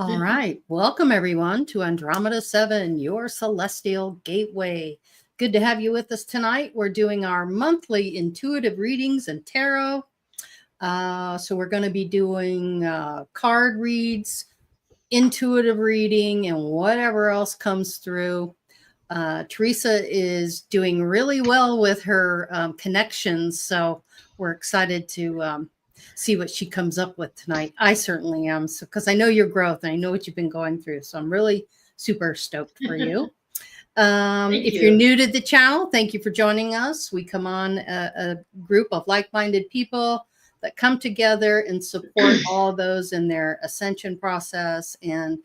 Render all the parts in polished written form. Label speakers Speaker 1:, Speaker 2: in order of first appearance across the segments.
Speaker 1: All right. Welcome, everyone, to Andromeda 7, your celestial gateway. Good to have you with us tonight. We're doing our monthly intuitive readings and tarot. So we're going to be doing card reads, intuitive reading, and whatever else comes through. Theresa is doing really well with her connections, so we're excited to see what she comes up with tonight. I certainly am, so because I know your growth and I know what you've been going through, so I'm really super stoked for you. If you're new to the channel, thank you for joining us. We come on a group of like-minded people that come together and support all those in their ascension process, and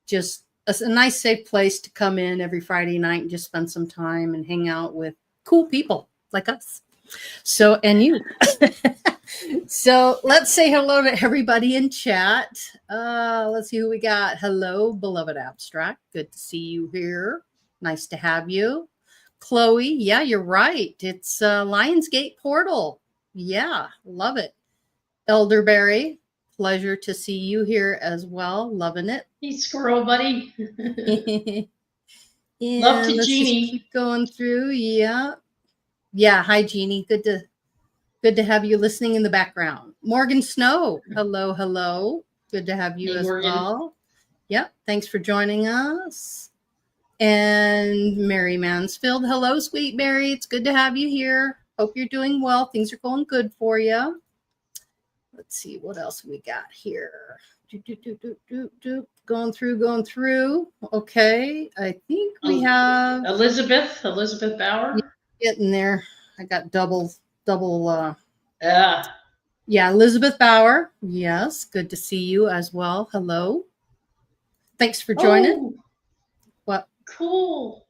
Speaker 1: just a nice safe place to come in every Friday night and just spend some time and hang out with cool people like us. So, and you. So let's say hello to everybody in chat. Let's see who we got. Hello, beloved abstract. Good to see you here. Nice to have you. Chloe, yeah, you're right. It's Lionsgate Portal. Yeah, love it. Elderberry, pleasure to see you here as well. Loving it.
Speaker 2: Hey, squirrel buddy.
Speaker 1: Yeah,
Speaker 2: love to
Speaker 1: let's
Speaker 2: Jeannie.
Speaker 1: just keep going through. Yeah. Yeah. Hi, Jeannie. Good to have you listening in the background. Morgan Snow. Hello, hello. Good to have you as
Speaker 2: Morgan.
Speaker 1: well. Yep. Thanks for joining us. And Mary Mansfield. Hello, sweet Mary. It's good to have you here. Hope you're doing well. Things are going good for you. Let's see what else we got here. Going through. Okay. I think we have
Speaker 2: Elizabeth Bauer.
Speaker 1: Getting there. I got double.
Speaker 2: Yeah,
Speaker 1: Elizabeth Bauer. Yes. Good to see you as well. Hello. Thanks for joining.
Speaker 2: Oh,
Speaker 1: what?
Speaker 2: Cool.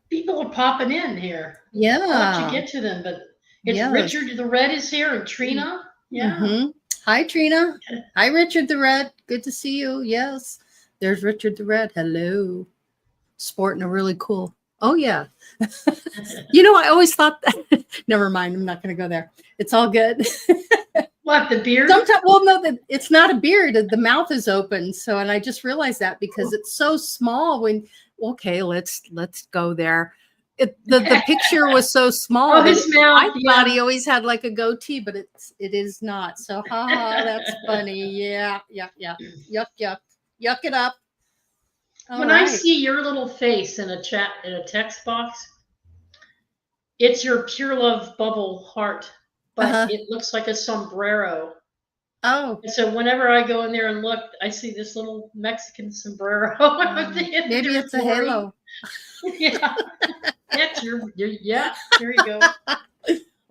Speaker 2: People are popping in here.
Speaker 1: Yeah.
Speaker 2: I'll let you get to them, but it's Richard the Red is here and Trina. Yeah.
Speaker 1: Mm-hmm. Hi, Trina. Hi, Richard the Red. Good to see you. Yes. There's Richard the Red. Hello. Sporting a really cool. Oh, yeah. I always thought that. Never mind. I'm not going to go there. It's all good.
Speaker 2: What, the beard?
Speaker 1: Sometimes, well, no, it's not a beard. The mouth is open. So, and I just realized that because it's so small okay, let's go there. The picture was so small.
Speaker 2: Oh, his mouth.
Speaker 1: I thought he always had like a goatee, but it is not. So, that's funny. Yeah. Yuck it up.
Speaker 2: When I see your little face in a text box, it's your PureLove bubble heart, but it looks like a sombrero.
Speaker 1: Oh.
Speaker 2: And so whenever I go in there and look, I see this little Mexican sombrero.
Speaker 1: Maybe it's a halo.
Speaker 2: Yeah. That's yeah, there you go.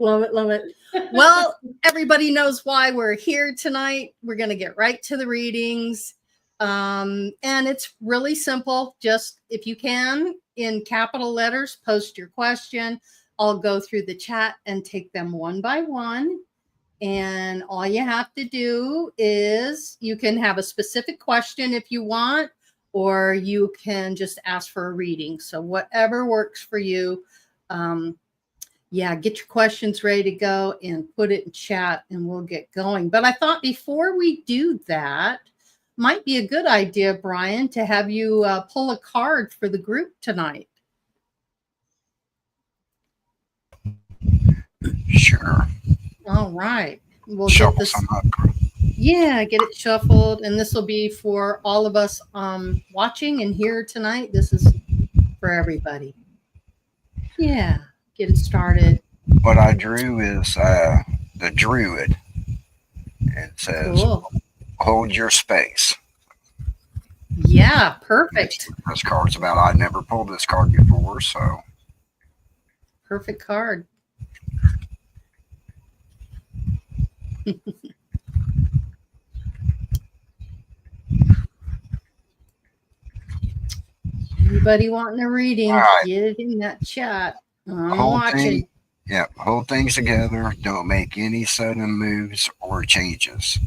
Speaker 1: Love it. Well, everybody knows why we're here tonight. We're going to get right to the readings. And it's really simple. Just if you can, in capital letters, post your question. I'll go through the chat and take them one by one. And all you have to do is you can have a specific question if you want, or you can just ask for a reading. So whatever works for you. Get your questions ready to go and put it in chat and we'll get going. But I thought before we do that, might be a good idea, Brian, to have you pull a card for the group tonight.
Speaker 3: Sure.
Speaker 1: All right. We'll
Speaker 3: shuffle
Speaker 1: get this.
Speaker 3: Some up.
Speaker 1: Yeah, get it shuffled. And this will be for all of us watching and here tonight. This is for everybody. Yeah, get it started.
Speaker 3: What I drew is the Druid. It says, cool. Hold your space.
Speaker 1: Yeah, perfect.
Speaker 3: This card's about, I never pulled this card before, so.
Speaker 1: Perfect card. Anybody wanting a reading, right. Get it in that chat. I'm watching.
Speaker 3: Hold things together. Don't make any sudden moves or changes.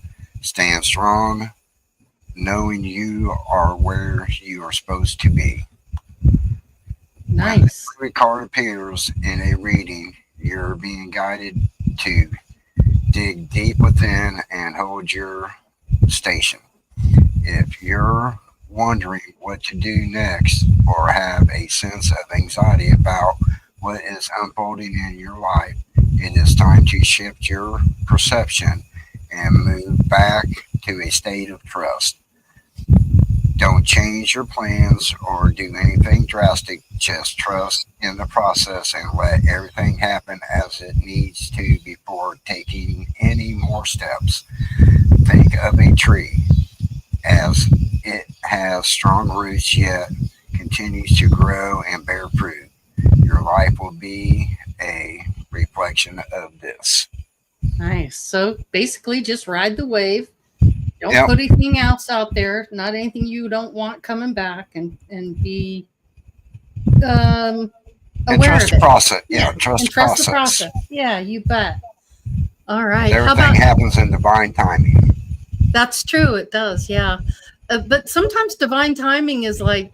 Speaker 3: Stand strong, knowing you are where you are supposed to be.
Speaker 1: Nice.
Speaker 3: When every card appears in a reading, you're being guided to dig deep within and hold your station. If you're wondering what to do next or have a sense of anxiety about what is unfolding in your life, it is time to shift your perception and move back to a state of trust. Don't change your plans or do anything drastic. Just trust in the process and let everything happen as it needs to before taking any more steps. Think of a tree as it has strong roots yet continues to grow and bear fruit. Your life will be a reflection of this.
Speaker 1: Nice. So basically, just ride the wave. Don't
Speaker 3: Yep.
Speaker 1: put anything else out there, not anything you don't want coming back, and be
Speaker 3: And
Speaker 1: aware
Speaker 3: trust
Speaker 1: of
Speaker 3: the
Speaker 1: it.
Speaker 3: process. Yeah, trust
Speaker 1: And
Speaker 3: the
Speaker 1: trust the
Speaker 3: process.
Speaker 1: process. Yeah, you bet. All right. How
Speaker 3: Everything
Speaker 1: about
Speaker 3: happens in divine timing.
Speaker 1: that's true? It does. Yeah. But sometimes divine timing is like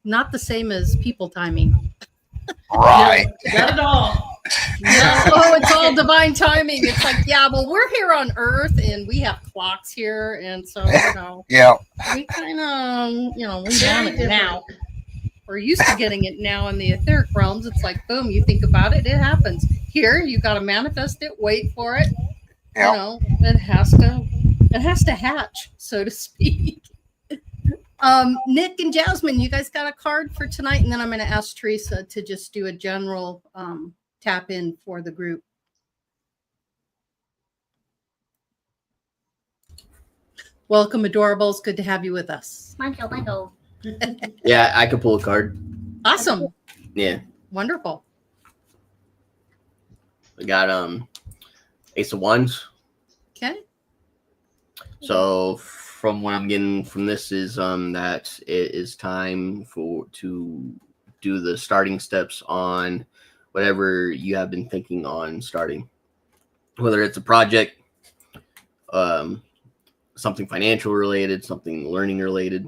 Speaker 1: not the same as people timing.
Speaker 3: Right.
Speaker 2: No, not at all.
Speaker 1: Oh, it's all divine timing. It's like, yeah, well, we're here on Earth and we have clocks here, and so
Speaker 3: Yeah.
Speaker 1: we kind of we want
Speaker 2: Very
Speaker 1: it now.
Speaker 2: different.
Speaker 1: We're used to getting it now in the etheric realms. It's like, boom, you think about it, it happens. Here, you got to manifest it, wait for it.
Speaker 3: Yep.
Speaker 1: It has to hatch, so to speak. Nick and Jasmine, you guys got a card for tonight, and then I'm going to ask Theresa to just do a general tap in for the group. Welcome, adorables. Good to have you with us.
Speaker 4: Michael.
Speaker 5: Yeah, I could pull a card.
Speaker 1: Awesome.
Speaker 5: Yeah,
Speaker 1: Wonderful.
Speaker 5: we got Ace of Wands.
Speaker 1: Okay.
Speaker 5: So from what I'm getting from this is that it is time to do the starting steps on whatever you have been thinking on starting, whether it's a project, something financial related, something learning related.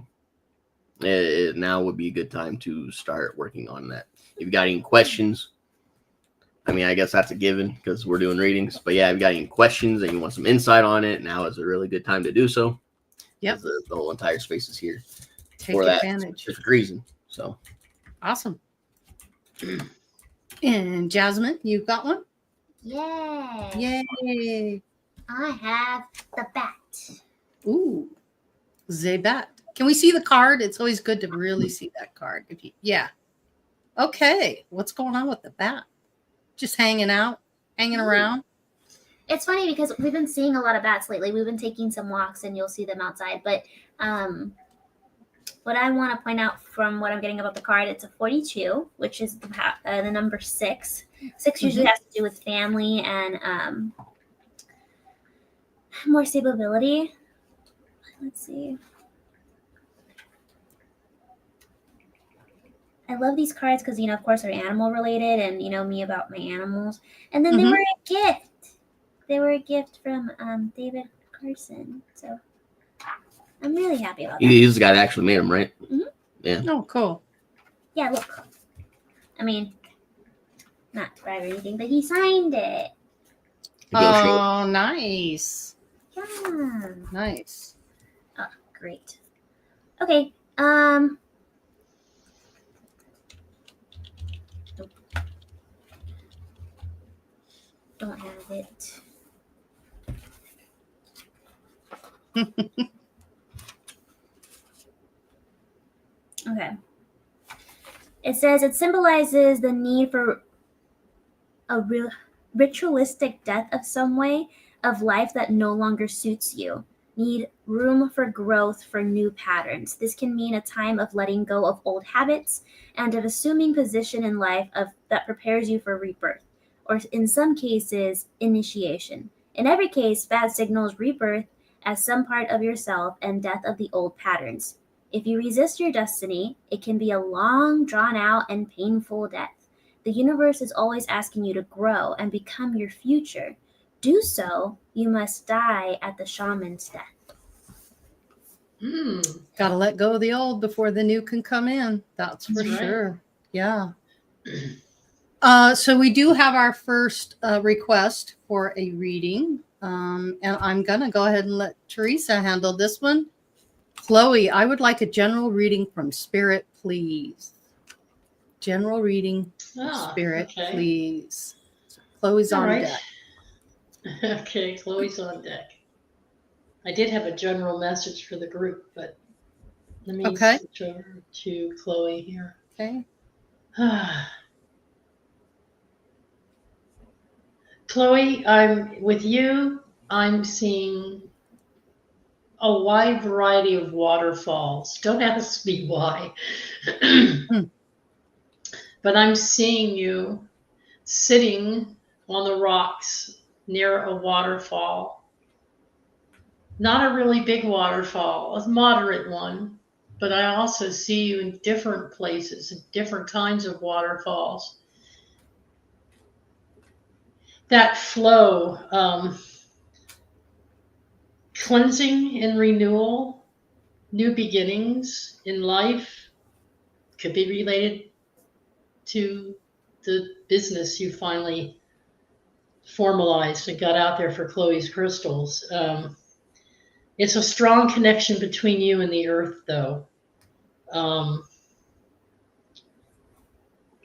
Speaker 5: Now would be a good time to start working on that. If you got any questions, I mean, I guess that's a given because we're doing readings. But yeah, if you got any questions and you want some insight on it, now is a really good time to do so.
Speaker 1: Yep.
Speaker 5: The whole entire space is here
Speaker 1: Take
Speaker 5: for that
Speaker 1: advantage.
Speaker 5: specific reason. So
Speaker 1: Awesome. And Jasmine, you've got one?
Speaker 4: Yes.
Speaker 1: Yay.
Speaker 4: I have the bat.
Speaker 1: Ooh. Zebat. Can we see the card? It's always good to really see that card. Yeah. Okay. What's going on with the bat? Just hanging out, hanging around.
Speaker 4: It's funny because we've been seeing a lot of bats lately. We've been taking some walks and you'll see them outside. But what I want to point out from what I'm getting about the card, it's a 42, which is the number 6. 6 usually has to do with family and more stability. Let's see. I love these cards because, of course, they're animal related and, me about my animals. And then they were a gift. They were a gift from David Carson. So I'm really happy about that.
Speaker 5: he's the guy that actually made them, right?
Speaker 4: Mm-hmm.
Speaker 5: Yeah.
Speaker 1: Oh, cool.
Speaker 4: Yeah, look. I mean, not to brag or anything, but he signed it.
Speaker 1: Oh, nice.
Speaker 4: Yeah.
Speaker 1: Nice.
Speaker 4: Oh, great. Okay. Don't have it. Okay. It says it symbolizes the need for a ritualistic death of some way of life that no longer suits you. Need room for growth for new patterns. This can mean a time of letting go of old habits and of assuming position in life that prepares you for rebirth, or in some cases, initiation. In every case, bad signals rebirth as some part of yourself and death of the old patterns. If you resist your destiny, it can be a long, drawn-out, and painful death. The universe is always asking you to grow and become your future. Do so, you must die at the shaman's death.
Speaker 1: Got to let go of the old before the new can come in. That's for
Speaker 2: right.
Speaker 1: sure. Yeah. So we do have our first request for a reading. And I'm going to go ahead and let Theresa handle this one. Chloe, I would like a general reading from Spirit, please. General reading from Spirit,
Speaker 2: okay.
Speaker 1: please. So Chloe's
Speaker 2: All
Speaker 1: on
Speaker 2: right.
Speaker 1: deck.
Speaker 2: Okay, Chloe's on deck. I did have a general message for the group, but let me switch over to Chloe here.
Speaker 1: Okay.
Speaker 2: Chloe, I'm with you. I'm seeing a wide variety of waterfalls. Don't ask me why. But I'm seeing you sitting on the rocks near a waterfall. Not a really big waterfall, a moderate one, but I also see you in different places, different kinds of waterfalls. That flow, cleansing and renewal, new beginnings in life, could be related to the business you finally formalized and got out there for Chloe's crystals. It's a strong connection between you and the earth, though. Are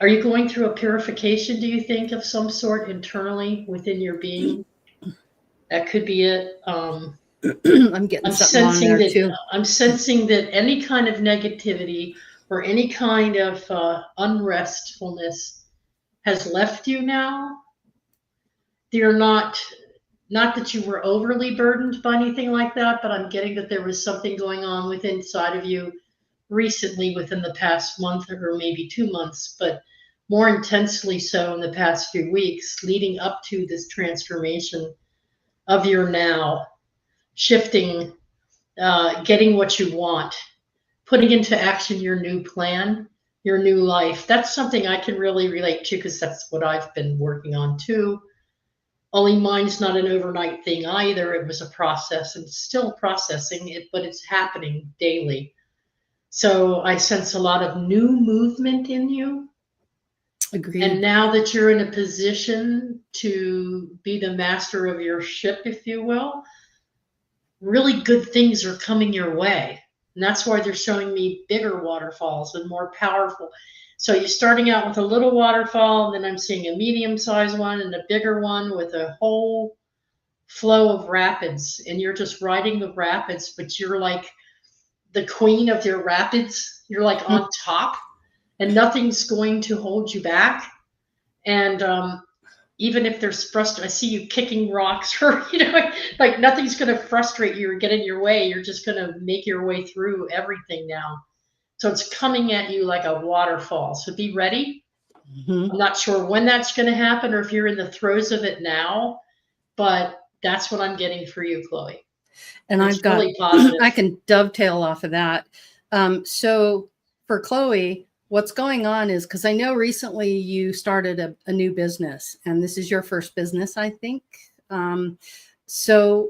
Speaker 2: you going through a purification, do you think, of some sort internally within your being? That could be it.
Speaker 1: I'm getting something on there too.
Speaker 2: I'm sensing that any kind of negativity or any kind of unrestfulness has left you now. You're not that you were overly burdened by anything like that, but I'm getting that there was something going on within inside of you recently, within the past month or maybe 2 months, but more intensely so in the past few weeks, leading up to this transformation of your now, shifting, getting what you want, putting into action your new plan, your new life. That's something I can really relate to because that's what I've been working on too. Only mine's not an overnight thing either. It was a process and still processing it, but it's happening daily. So I sense a lot of new movement in you.
Speaker 1: Agreed.
Speaker 2: And now that you're in a position to be the master of your ship, if you will, really good things are coming your way. And that's why they're showing me bigger waterfalls and more powerful. So you're starting out with a little waterfall, and then I'm seeing a medium-sized one and a bigger one with a whole flow of rapids. And you're just riding the rapids, but you're like the queen of your rapids. You're like on top, and nothing's going to hold you back. And even if there's frustration, I see you kicking rocks, or like nothing's going to frustrate you or get in your way. You're just going to make your way through everything now. So it's coming at you like a waterfall. So be ready. I'm not sure when that's going to happen or if you're in the throes of it now, but that's what I'm getting for you, Chloe.
Speaker 1: And
Speaker 2: it's
Speaker 1: I've got,
Speaker 2: really positive.
Speaker 1: I can dovetail off of that. So for Chloe, what's going on is, because I know recently you started a new business, and this is your first business, I think. So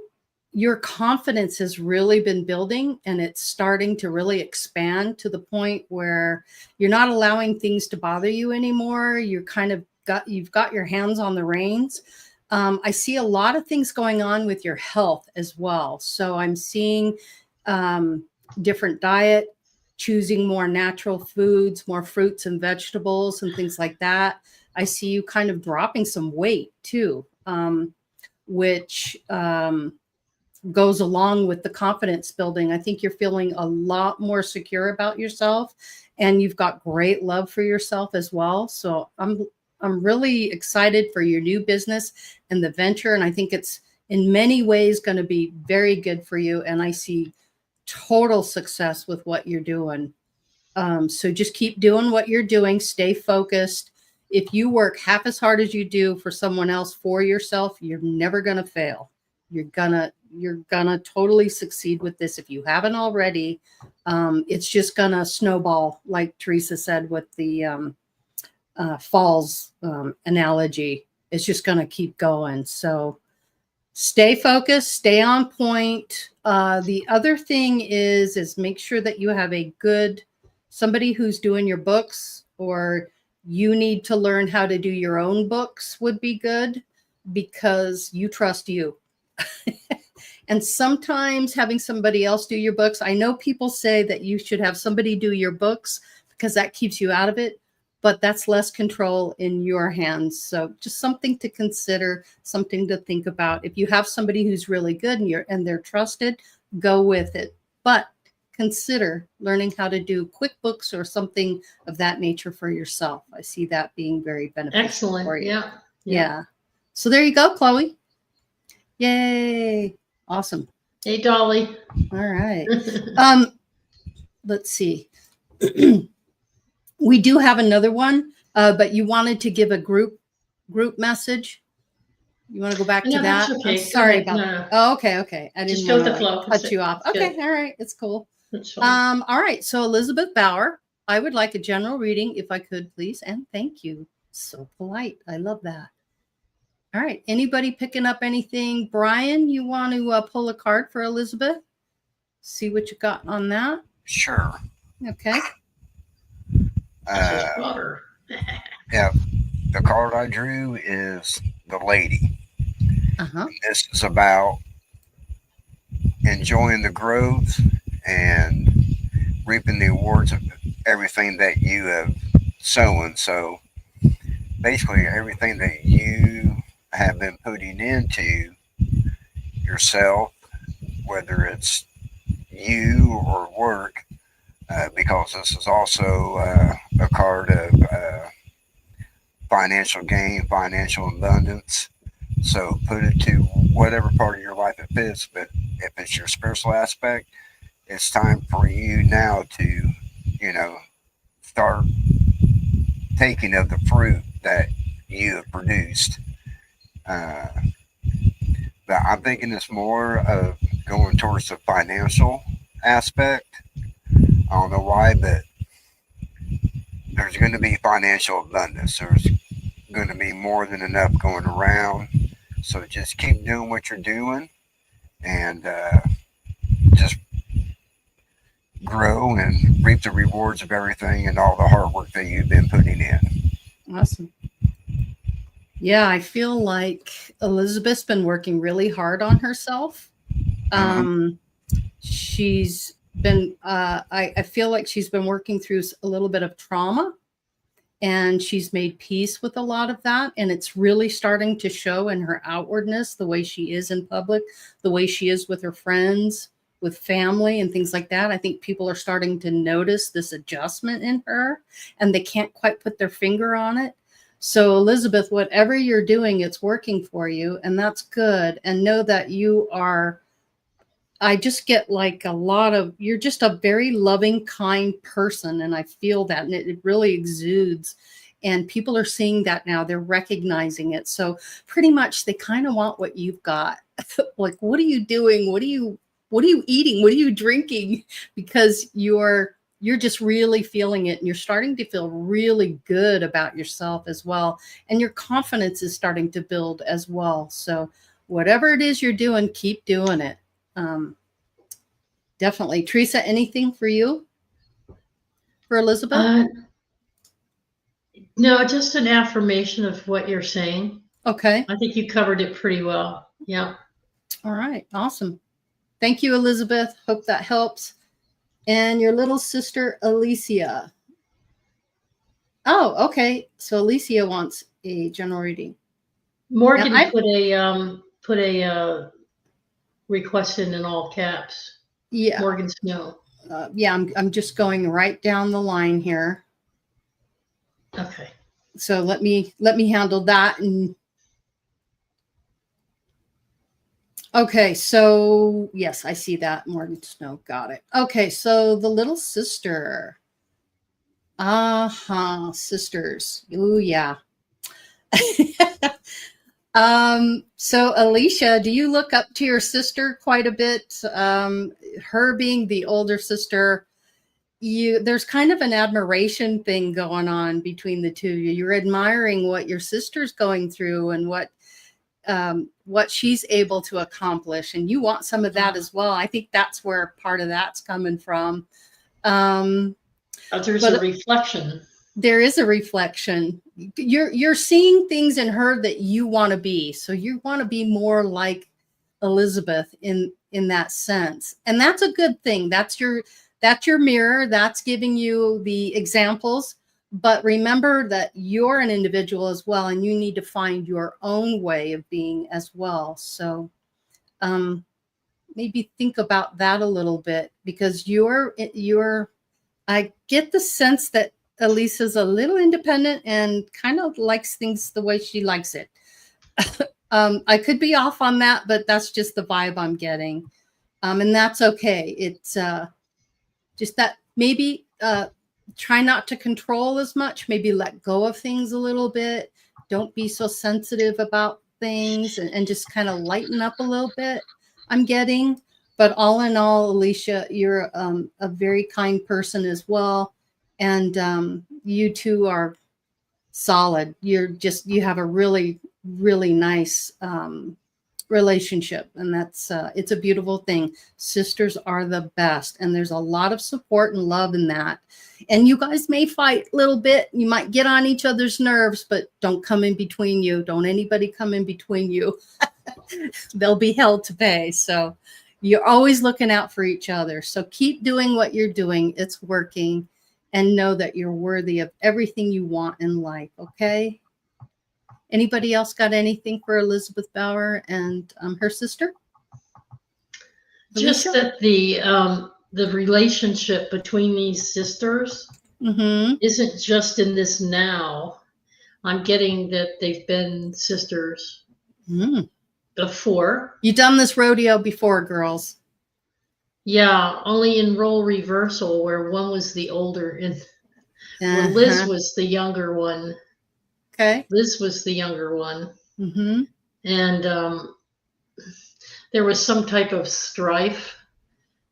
Speaker 1: your confidence has really been building, and it's starting to really expand to the point where you're not allowing things to bother you anymore. You're kind of you've got your hands on the reins. I see a lot of things going on with your health as well. So I'm seeing different diet, choosing more natural foods, more fruits and vegetables and things like that. I see you kind of dropping some weight too, which goes along with the confidence building. I think you're feeling a lot more secure about yourself, and you've got great love for yourself as well. So I'm really excited for your new business and the venture. And I think it's in many ways going to be very good for you. And I see total success with what you're doing. So just keep doing what you're doing. Stay focused. If you work half as hard as you do for someone else, for yourself, you're never going to fail. You're gonna totally succeed with this if you haven't already. It's just gonna snowball, like Theresa said with the falls analogy. It's just gonna keep going. So stay focused, stay on point. The other thing is make sure that you have a good somebody who's doing your books, or you need to learn how to do your own books would be good, because you trust you. And sometimes having somebody else do your books, I know people say that you should have somebody do your books because that keeps you out of it, but that's less control in your hands. So just something to consider, something to think about. If you have somebody who's really good and they're trusted, go with it. But consider learning how to do QuickBooks or something of that nature for yourself. I see that being very beneficial
Speaker 2: Excellent.
Speaker 1: for you.
Speaker 2: Yeah.
Speaker 1: Yeah. So there you go, Chloe. Yay. Awesome.
Speaker 2: Hey, Dolly.
Speaker 1: All right. Let's see. We do have another one, but you wanted to give a group message. You want to go back to
Speaker 2: No,
Speaker 1: that?
Speaker 2: that's okay.
Speaker 1: I'm sorry
Speaker 2: Go ahead.
Speaker 1: about.
Speaker 2: No.
Speaker 1: Oh, okay. I
Speaker 2: Just
Speaker 1: didn't
Speaker 2: go
Speaker 1: want
Speaker 2: with
Speaker 1: to
Speaker 2: the flow.
Speaker 1: cut you off.
Speaker 2: It's
Speaker 1: Okay,
Speaker 2: good.
Speaker 1: all right, it's cool.
Speaker 2: That's fine.
Speaker 1: All right. So Elizabeth Bauer, I would like a general reading if I could, please, and thank you. So polite. I love that. All right. Anybody picking up anything? Brian, you want to pull a card for Elizabeth? See what you got on that.
Speaker 3: Sure.
Speaker 1: Okay.
Speaker 2: That's his daughter.
Speaker 3: Yeah, the card I drew is the Lady.
Speaker 1: Uh-huh.
Speaker 3: This is about enjoying the growth and reaping the rewards of everything that you have sown. So basically, everything that you have been putting into yourself, whether it's you or work, because this is also a card of financial gain, financial abundance. So put it to whatever part of your life it fits. But if it's your spiritual aspect, it's time for you now to, start taking of the fruit that you have produced. But I'm thinking it's more of going towards the financial aspect. I don't know why, but there's going to be financial abundance. There's going to be more than enough going around. So just keep doing what you're doing and just grow and reap the rewards of everything and all the hard work that you've been putting in.
Speaker 1: Awesome. Yeah, I feel like Elizabeth's been working really hard on herself. She's been, I feel like she's been working through a little bit of trauma, and she's made peace with a lot of that. And it's really starting to show in her outwardness, the way she is in public, the way she is with her friends, with family and things like that. I think people are starting to notice this adjustment in her, and they can't quite put their finger on it. So Elizabeth, whatever you're doing, it's working for you, and that's good. And know that you are, I just get like you're just a very loving, kind person. And I feel that, and it really exudes. And people are seeing that now. They're recognizing it. So pretty much they kind of want what you've got. Like, what are you doing? What are you eating? What are you drinking? Because you're just really feeling it, and you're starting to feel really good about yourself as well. And your confidence is starting to build as well. So whatever it is you're doing, keep doing it. Definitely. Theresa, anything for you? For Elizabeth?
Speaker 2: No, just an affirmation of what you're saying.
Speaker 1: Okay.
Speaker 2: I think you covered it pretty well. Yeah.
Speaker 1: All right. Awesome. Thank you, Elizabeth. Hope that helps. And your little sister, Alicia. Oh, okay. So Alicia wants a general reading.
Speaker 2: Morgan
Speaker 1: Now,
Speaker 2: put a request in all caps.
Speaker 1: Yeah.
Speaker 2: Morgan Snow.
Speaker 1: Yeah, I'm just going right down the line here.
Speaker 2: Okay.
Speaker 1: So let me handle that. And okay, so yes, I see that. Morgan Snow, got it. Okay, so the little sister. Sisters. Ooh, yeah. So Alicia, do you look up to your sister quite a bit? Her being the older sister, there's kind of an admiration thing going on between the two of you. You're admiring what your sister's going through and what she's able to accomplish, and you want some of that as well. I think that's where part of that's coming from.
Speaker 2: There's a reflection.
Speaker 1: There is a reflection. You're seeing things in her that you want to be. So you want to be more like Elizabeth in that sense. And that's a good thing. That's your mirror. That's giving you the examples. But remember that you're an individual as well, and you need to find your own way of being as well. So maybe think about that a little bit, because I get the sense that Elisa's a little independent and kind of likes things the way she likes it. I could be off on that, but that's just the vibe I'm getting. And that's okay. It's just that maybe try not to control as much, maybe let go of things a little bit. Don't be so sensitive about things, and just kind of lighten up a little bit, I'm getting. But all in all, Alicia, you're a very kind person as well. And you two are solid. You have a really, really nice relationship. And it's a beautiful thing. Sisters are the best. And there's a lot of support and love in that. And you guys may fight a little bit. You might get on each other's nerves, but don't come in between you. Don't anybody come in between you. They'll be hell to pay. So you're always looking out for each other. So keep doing what you're doing. It's working. And know that you're worthy of everything you want in life. Okay. Anybody else got anything for Elizabeth Bauer and her sister?
Speaker 2: Just
Speaker 1: Alicia?
Speaker 2: that the relationship between these sisters isn't just in this now. I'm getting that they've been sisters before.
Speaker 1: You done this rodeo before, girls.
Speaker 2: Yeah, only in role reversal, where one was the older and where Liz was the younger one.
Speaker 1: Okay.
Speaker 2: Liz was the younger one. And there was some type of strife,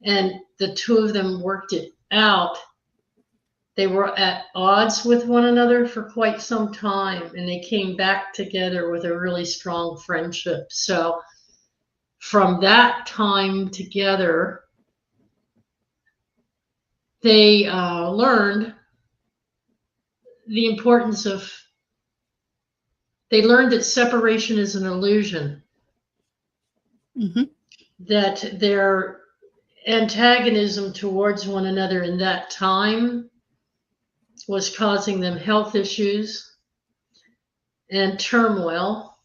Speaker 2: and the two of them worked it out. They were at odds with one another for quite some time, and they came back together with a really strong friendship. So from that time together, they learned the importance of, they learned that separation is an illusion, that their antagonism towards one another in that time was causing them health issues and turmoil.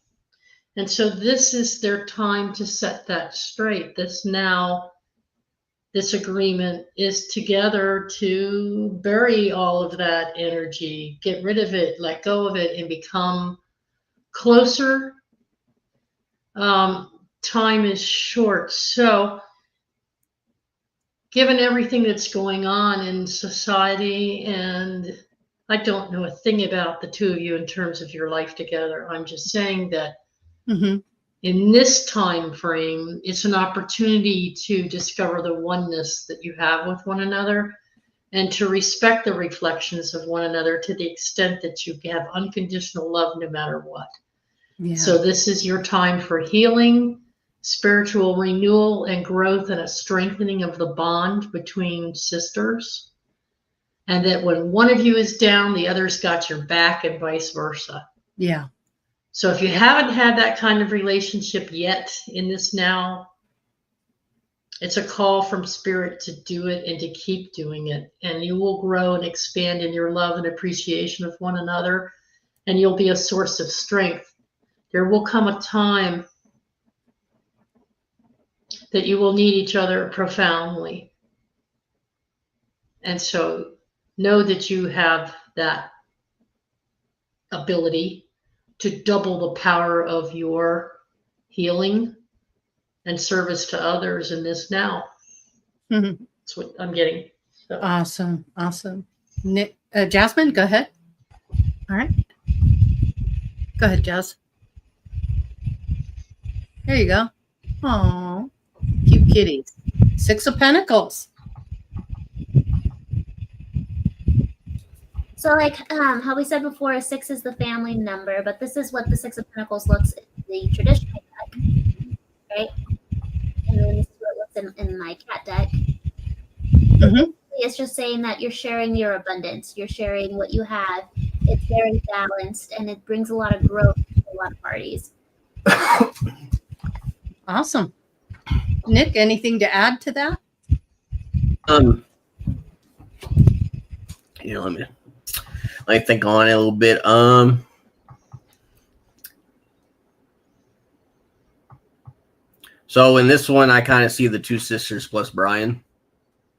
Speaker 2: And so this is their time to set that straight. This agreement is together to bury all of that energy, get rid of it, let go of it, and become closer. Time is short. So given everything that's going on in society, and I don't know a thing about the two of you in terms of your life together, I'm just saying that in this time frame, it's an opportunity to discover the oneness that you have with one another, and to respect the reflections of one another to the extent that you have unconditional love no matter what. Yeah. So this is your time for healing, spiritual renewal and growth, and a strengthening of the bond between sisters. And that when one of you is down, the other's got your back, and vice versa. Yeah. So if you haven't had that kind of relationship yet in this now, it's a call from spirit to do it and to keep doing it. And you will grow and expand in your love and appreciation of one another, and you'll be a source of strength. There will come a time that you will need each other profoundly. And so know that you have that ability to double the power of your healing and service to others in this now. That's what I'm getting. So.
Speaker 1: Awesome. Nick, Jasmine, go ahead. All right. Go ahead, Jazz. There you go. Oh, cute kitties. 6 of Pentacles.
Speaker 4: So like how we said before, 6 is the family number, but this is what the 6 of Pentacles looks in the traditional deck, right? And then this is what it looks in my cat deck. It's just saying that you're sharing your abundance. You're sharing what you have. It's very balanced, and it brings a lot of growth to a lot of parties.
Speaker 1: Awesome. Nick, anything to add to that?
Speaker 5: Let me think on it a little bit. So in this one, I kind of see the two sisters plus Brian.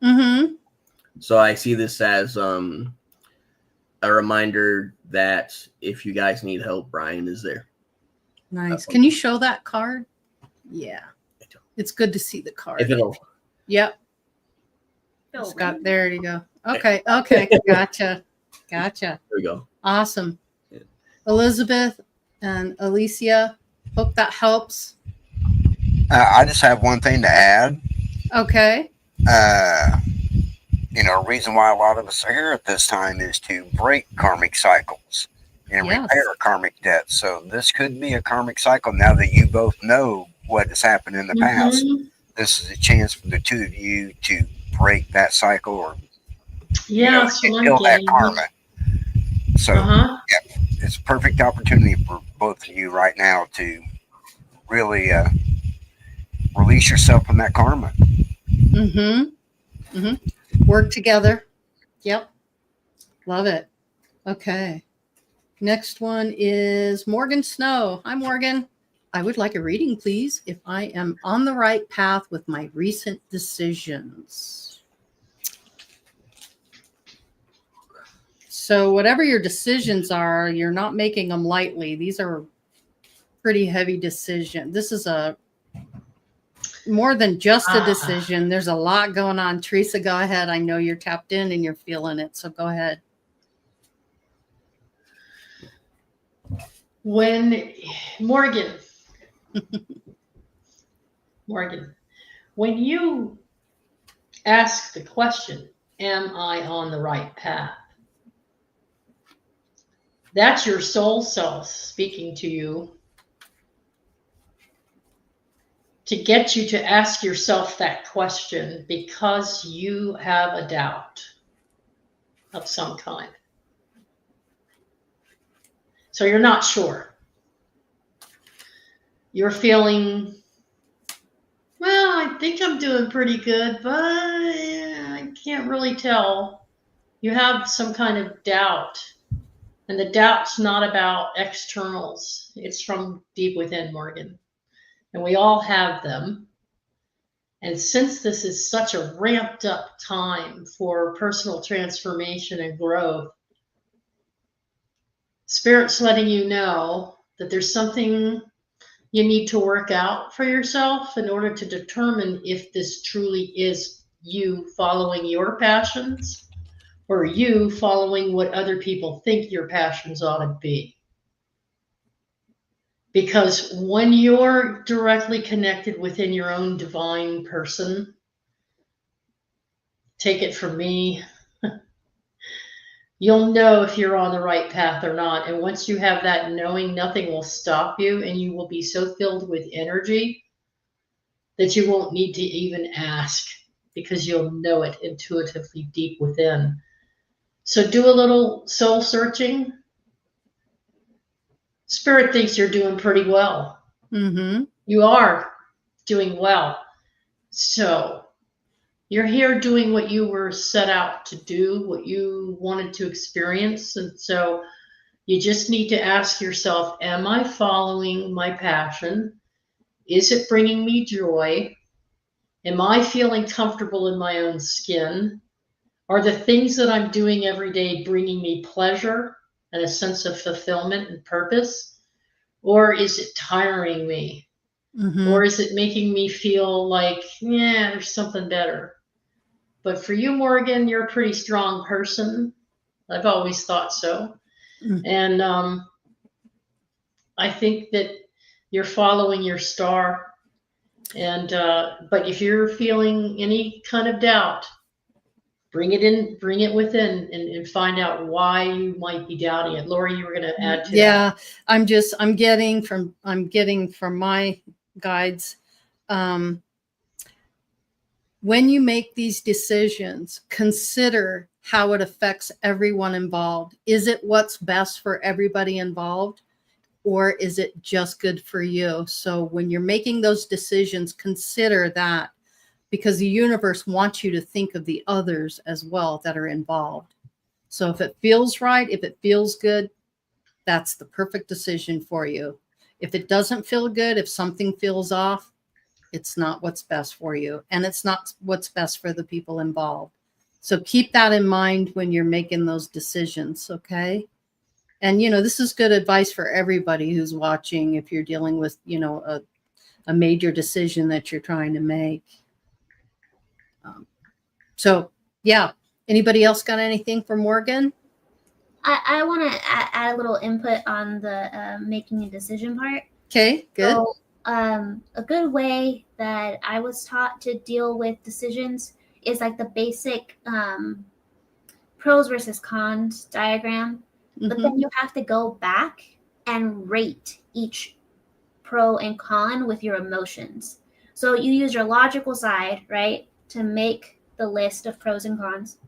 Speaker 1: Mm-hmm.
Speaker 5: So I see this as a reminder that if you guys need help, Brian is there.
Speaker 1: Nice. Can you show that card? Yeah. It's good to see the card.
Speaker 5: If it'll.
Speaker 1: Yep. Scott, there you go. Okay. Okay. Gotcha. Gotcha.
Speaker 5: There we go.
Speaker 1: Awesome.
Speaker 5: Yeah.
Speaker 1: Elizabeth and Alicia, hope that helps.
Speaker 3: I just have one thing to add.
Speaker 1: Okay.
Speaker 3: The reason why a lot of us are here at this time is to break karmic cycles and
Speaker 1: Yes.
Speaker 3: repair karmic debts. So this could be a karmic cycle. Now that you both know what has happened in the past, this is a chance for the two of you to break that cycle or
Speaker 2: That's what I'm
Speaker 3: kill that
Speaker 2: getting.
Speaker 3: karma. So it's a perfect opportunity for both of you right now to really release yourself from that karma.
Speaker 1: Mm-hmm. Mm-hmm. Work together. Yep. Love it. Okay. Next one is Morgan Snow. Hi, Morgan. I would like a reading, please, if I am on the right path with my recent decisions. So whatever your decisions are, you're not making them lightly. These are pretty heavy decisions. This is a more than just a decision. There's a lot going on. Theresa, go ahead. I know you're tapped in and you're feeling it. So go ahead.
Speaker 2: When Morgan, when you ask the question, am I on the right path? That's your soul self speaking to you to get you to ask yourself that question because you have a doubt of some kind. So you're not sure. You're feeling, well, I think I'm doing pretty good, but I can't really tell. You have some kind of doubt. And the doubt's not about externals. It's from deep within, Morgan. And we all have them. And since this is such a ramped up time for personal transformation and growth, Spirit's letting you know that there's something you need to work out for yourself in order to determine if this truly is you following your passions or you following what other people think your passions ought to be. Because when you're directly connected within your own divine person, take it from me, you'll know if you're on the right path or not. And once you have that knowing, nothing will stop you, and you will be so filled with energy that you won't need to even ask because you'll know it intuitively deep within. So do a little soul searching. Spirit thinks you're doing pretty well.
Speaker 1: Mm-hmm.
Speaker 2: You are doing well. So you're here doing what you were set out to do, what you wanted to experience. And so you just need to ask yourself, am I following my passion? Is it bringing me joy? Am I feeling comfortable in my own skin? Are the things that I'm doing every day bringing me pleasure and a sense of fulfillment and purpose? Or is it tiring me?
Speaker 1: Mm-hmm.
Speaker 2: Or is it making me feel like, yeah, there's something better? But for you, Morgan, you're a pretty strong person. I've always thought so.
Speaker 1: Mm-hmm.
Speaker 2: And I think that you're following your star. And but if you're feeling any kind of doubt, bring it in, bring it within, and find out why you might be doubting it. Laurie, you were going to add to that.
Speaker 1: Yeah, I'm getting from my guides. When you make these decisions, consider how it affects everyone involved. Is it what's best for everybody involved? or is it just good for you? So when you're making those decisions, consider that, because the universe wants you to think of the others as well that are involved. So if it feels right, if it feels good, that's the perfect decision for you. If it doesn't feel good, if something feels off, it's not what's best for you, and it's not what's best for the people involved. So keep that in mind when you're making those decisions, okay? And, this is good advice for everybody who's watching if you're dealing with, a major decision that you're trying to make. So, yeah. Anybody else got anything for Morgan?
Speaker 4: I want to add a little input on the making a decision part.
Speaker 1: Okay, good.
Speaker 4: So, a good way that I was taught to deal with decisions is like the basic pros versus cons diagram. But then you have to go back and rate each pro and con with your emotions. So you use your logical side, right, to make the list of pros and cons.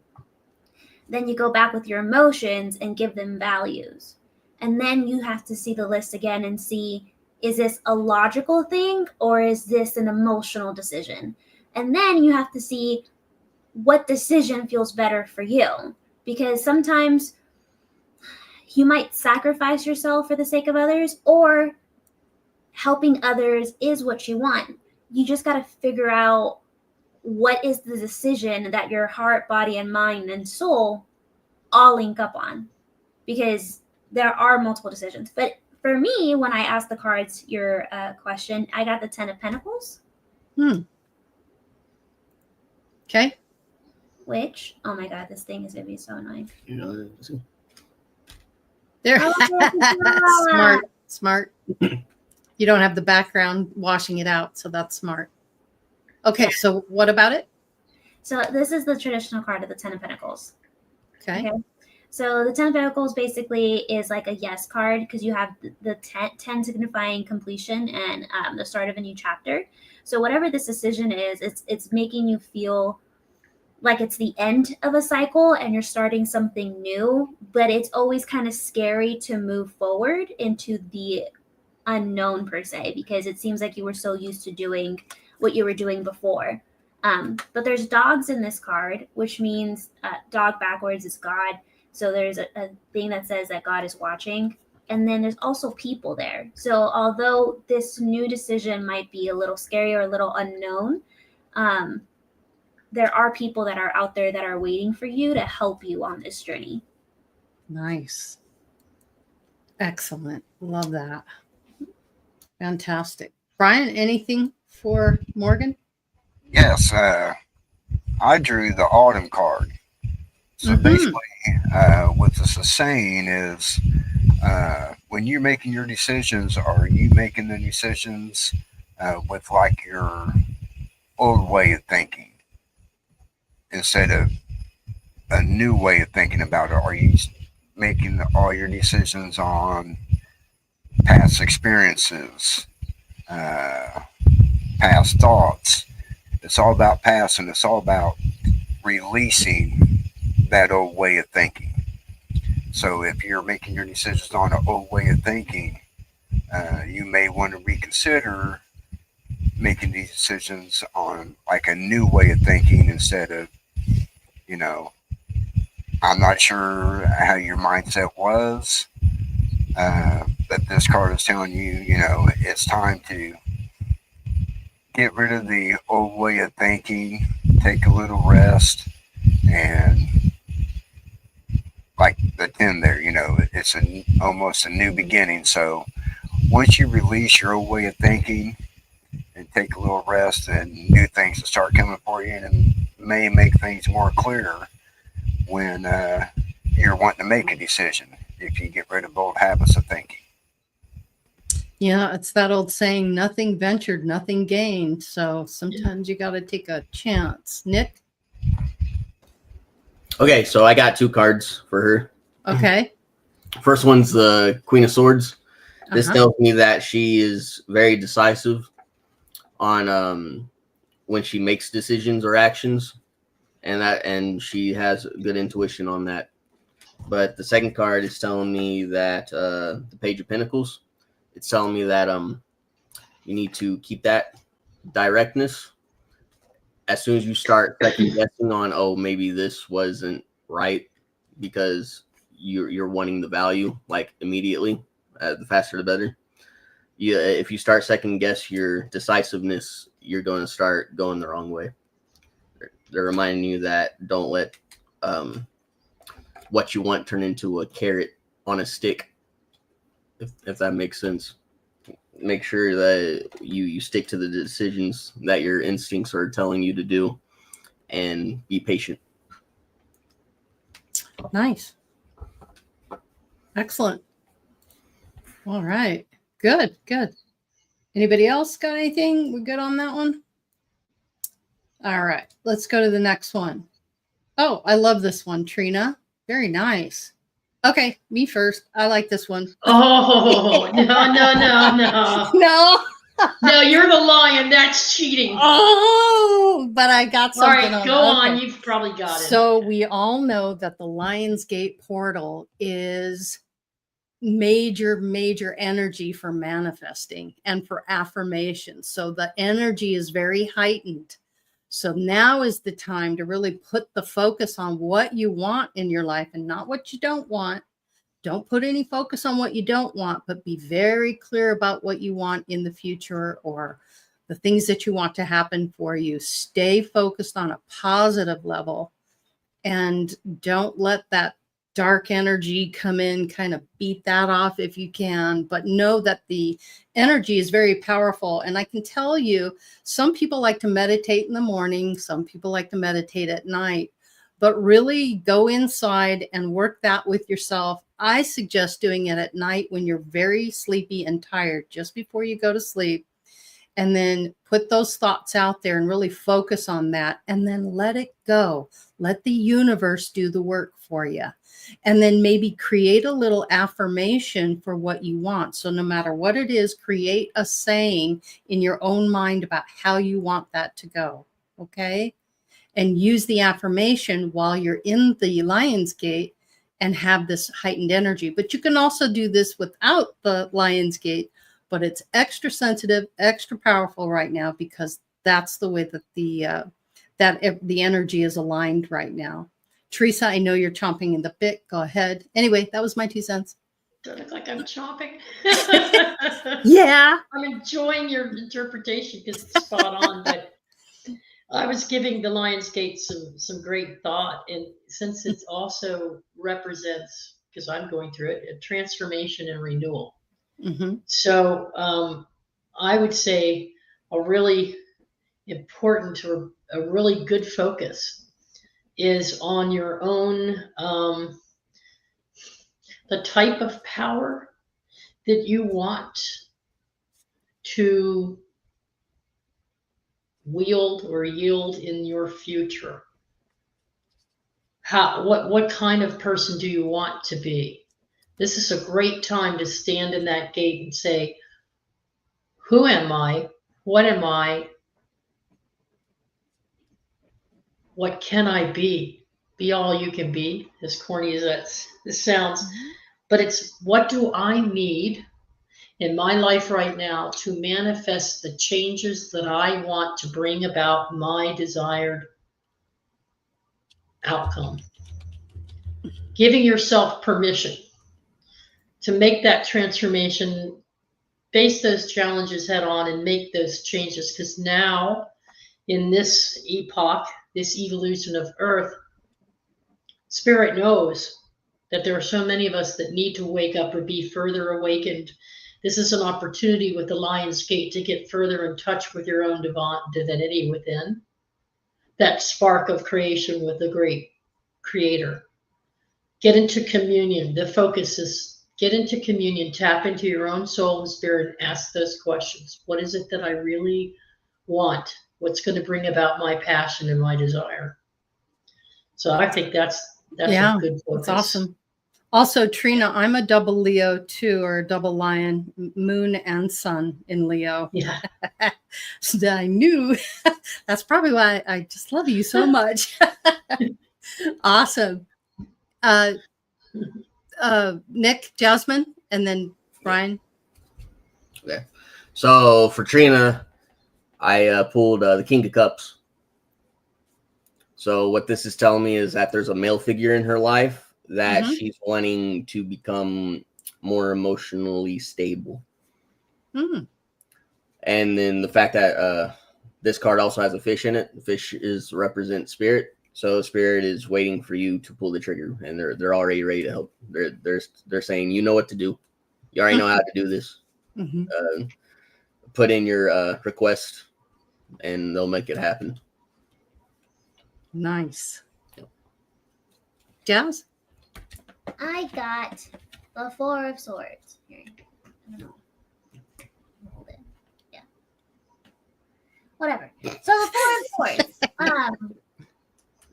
Speaker 4: Then you go back with your emotions and give them values. And then you have to see the list again and see, is this a logical thing or is this an emotional decision? And then you have to see what decision feels better for you. Because sometimes you might sacrifice yourself for the sake of others, or helping others is what you want. You just got to figure out what is the decision that your heart, body, and mind and soul all link up on, because there are multiple decisions. But for me, when I asked the cards your question, I got the 10 of Pentacles.
Speaker 1: Okay.
Speaker 4: Which, oh my God, this thing is going to be so annoying.
Speaker 1: There.
Speaker 4: Oh,
Speaker 1: Smart. You don't have the background washing it out, so that's smart. Okay, yeah. So what about it?
Speaker 4: So this is the traditional card of the 10 of Pentacles.
Speaker 1: Okay.
Speaker 4: So the 10 of Pentacles basically is like a yes card, because you have the 10 signifying completion and the start of a new chapter. So whatever this decision is, it's making you feel like it's the end of a cycle and you're starting something new, but it's always kind of scary to move forward into the unknown per se, because it seems like you were so used to doing what you were doing before. But there's dogs in this card, which means dog backwards is God. So there's a thing that says that God is watching. And then there's also people there. So although this new decision might be a little scary or a little unknown, there are people that are out there that are waiting for you to help you on this journey.
Speaker 1: Nice. Excellent. Love that. Fantastic. Brian, anything for Morgan?
Speaker 3: Yes. I drew the autumn card. So basically, what this is saying is, when you're making your decisions, are you making the decisions with like your old way of thinking instead of a new way of thinking about it? Are you making all your decisions on past experiences, past thoughts? It's all about past, and it's all about releasing that old way of thinking. So if you're making your decisions on an old way of thinking, you may want to reconsider making these decisions on like a new way of thinking instead of, I'm not sure how your mindset was, but this card is telling you, it's time to get rid of the old way of thinking, take a little rest, and like the 10 there, it's almost a new beginning. So once you release your old way of thinking and take a little rest, and new things will start coming for you, and may make things more clear when you're wanting to make a decision, if you get rid of old habits of thinking.
Speaker 1: Yeah, it's that old saying, nothing ventured, nothing gained. So sometimes you got to take a chance. Nick?
Speaker 5: Okay, so I got 2 cards for her.
Speaker 1: Okay.
Speaker 5: First one's the Queen of Swords. This tells me that she is very decisive on when she makes decisions or actions, and she has good intuition on that. But the second card is telling me that the Page of Pentacles. it's telling me that you need to keep that directness. As soon as you start second guessing on, oh, maybe this wasn't right, because you're wanting the value like immediately, the faster the better. Yeah, if you start second guess your decisiveness, you're going to start going the wrong way. They're reminding you that don't let what you want turn into a carrot on a stick, if that makes sense. Make sure that you stick to the decisions that your instincts are telling you to do, and be patient.
Speaker 1: Nice. Excellent. All right. Good. Anybody else got anything? We're good on that one? All right. Let's go to the next one. Oh, I love this one, Trina. Very nice. Okay, me first. I like this one.
Speaker 2: Oh, no.
Speaker 1: No.
Speaker 2: No, you're the lion. That's cheating.
Speaker 1: Oh, but I got
Speaker 2: All
Speaker 1: something
Speaker 2: right,
Speaker 1: on
Speaker 2: go
Speaker 1: it.
Speaker 2: on.
Speaker 1: Okay.
Speaker 2: You've probably got it.
Speaker 1: So we all know that the Lionsgate portal is major energy for manifesting and for affirmation. So the energy is very heightened. So now is the time to really put the focus on what you want in your life and not what you don't want. Don't put any focus on what you don't want, but be very clear about what you want in the future, or the things that you want to happen for you. Stay focused on a positive level, and don't let that dark energy come in. Kind of beat that off if you can, but know that the energy is very powerful. And I can tell you, some people like to meditate in the morning, some people like to meditate at night, but really go inside and work that with yourself. I suggest doing it at night when you're very sleepy and tired, just before you go to sleep. And then put those thoughts out there and really focus on that, and then let it go. Let the universe do the work for you. And then maybe create a little affirmation for what you want. So no matter what it is, create a saying in your own mind about how you want that to go. Okay? And use the affirmation while you're in the Lionsgate and have this heightened energy. But you can also do this without the Lionsgate, but it's extra sensitive, extra powerful right now, because that's the way that the energy is aligned right now. Theresa, I know you're chomping in the bit. Go ahead. Anyway, that was my 2 cents.
Speaker 2: Do I look like I'm chomping?
Speaker 1: Yeah.
Speaker 2: I'm enjoying your interpretation because it's spot on, but I was giving the Lionsgate some great thought. And since it also represents, because I'm going through it, a transformation and renewal.
Speaker 1: Mm-hmm.
Speaker 2: So I would say a really important, or a really good focus is on your own, the type of power that you want to wield or yield in your future. What kind of person do you want to be? This is a great time to stand in that gate and say, who am I? What am I? What can I be? Be all you can be, as corny as this sounds. But it's, what do I need in my life right now to manifest the changes that I want to bring about my desired outcome? Giving yourself permission to make that transformation, face those challenges head on, and make those changes. Because now, in this epoch, this evolution of Earth, Spirit knows that there are so many of us that need to wake up or be further awakened. This is an opportunity with the Lionsgate to get further in touch with your own divinity within, that spark of creation with the great creator. Get into communion. The focus is get into communion, tap into your own soul and spirit, and ask those questions. What is it that I really want? What's going to bring about my passion and my desire? So I think that's a good focus.
Speaker 1: That's awesome. Also, Trina, I'm a double Leo too, or a double lion, moon and sun in Leo.
Speaker 2: Yeah.
Speaker 1: So I knew that's probably why I just love you so much. Awesome. Nick, Jasmine, and then Brian.
Speaker 5: Okay. So for Trina, I pulled the King of Cups. So what this is telling me is that there's a male figure in her life that she's wanting to become more emotionally stable.
Speaker 1: Mm.
Speaker 5: And then the fact that this card also has a fish in it. The fish represents spirit. So spirit is waiting for you to pull the trigger, and they're already ready to help. They're saying, you know what to do. You already know how to do this. Put in your request, and they'll make it happen.
Speaker 1: Nice. Jazz?
Speaker 4: I got the Four of Swords. Here. I don't know. Hold it. Yeah. Whatever. So the Four of Swords.